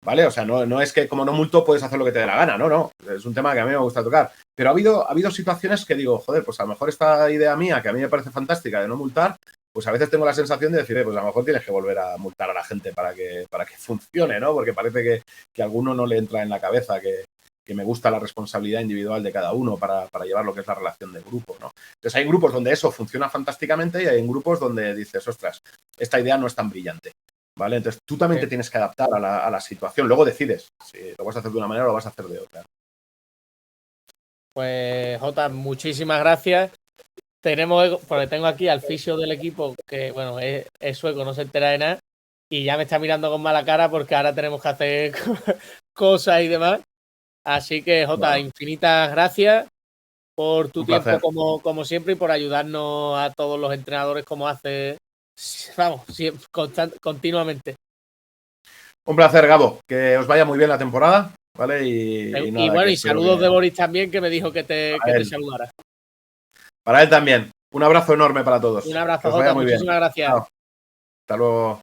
¿Vale? O sea, no es que como no multo puedes hacer lo que te dé la gana, no. Es un tema que a mí me gusta tocar. Pero ha habido situaciones que digo, joder, pues a lo mejor esta idea mía, que a mí me parece fantástica de no multar, pues a veces tengo la sensación de decir, pues a lo mejor tienes que volver a multar a la gente para que funcione, ¿no? Porque parece que a alguno no le entra en la cabeza que me gusta la responsabilidad individual de cada uno para llevar lo que es la relación de grupo, ¿no? Entonces hay grupos donde eso funciona fantásticamente y hay grupos donde dices, ostras, esta idea no es tan brillante, ¿vale? Entonces tú también te tienes que adaptar a la situación. Luego decides si lo vas a hacer de una manera o lo vas a hacer de otra. Pues, Jota, muchísimas gracias. Porque tengo aquí al fisio del equipo, que bueno, es sueco, no se entera de nada, y ya me está mirando con mala cara porque ahora tenemos que hacer cosas y demás. Así que, Jota, bueno, infinitas gracias por tu tiempo como siempre y por ayudarnos a todos los entrenadores como haces, vamos, continuamente. Un placer, Gabo. Que os vaya muy bien la temporada, ¿vale? Y bueno, y saludos de Boris también, que me dijo que te saludara. Para él también. Un abrazo enorme para todos. Un abrazo, Jota. Muchísimas gracias. Chao. Hasta luego.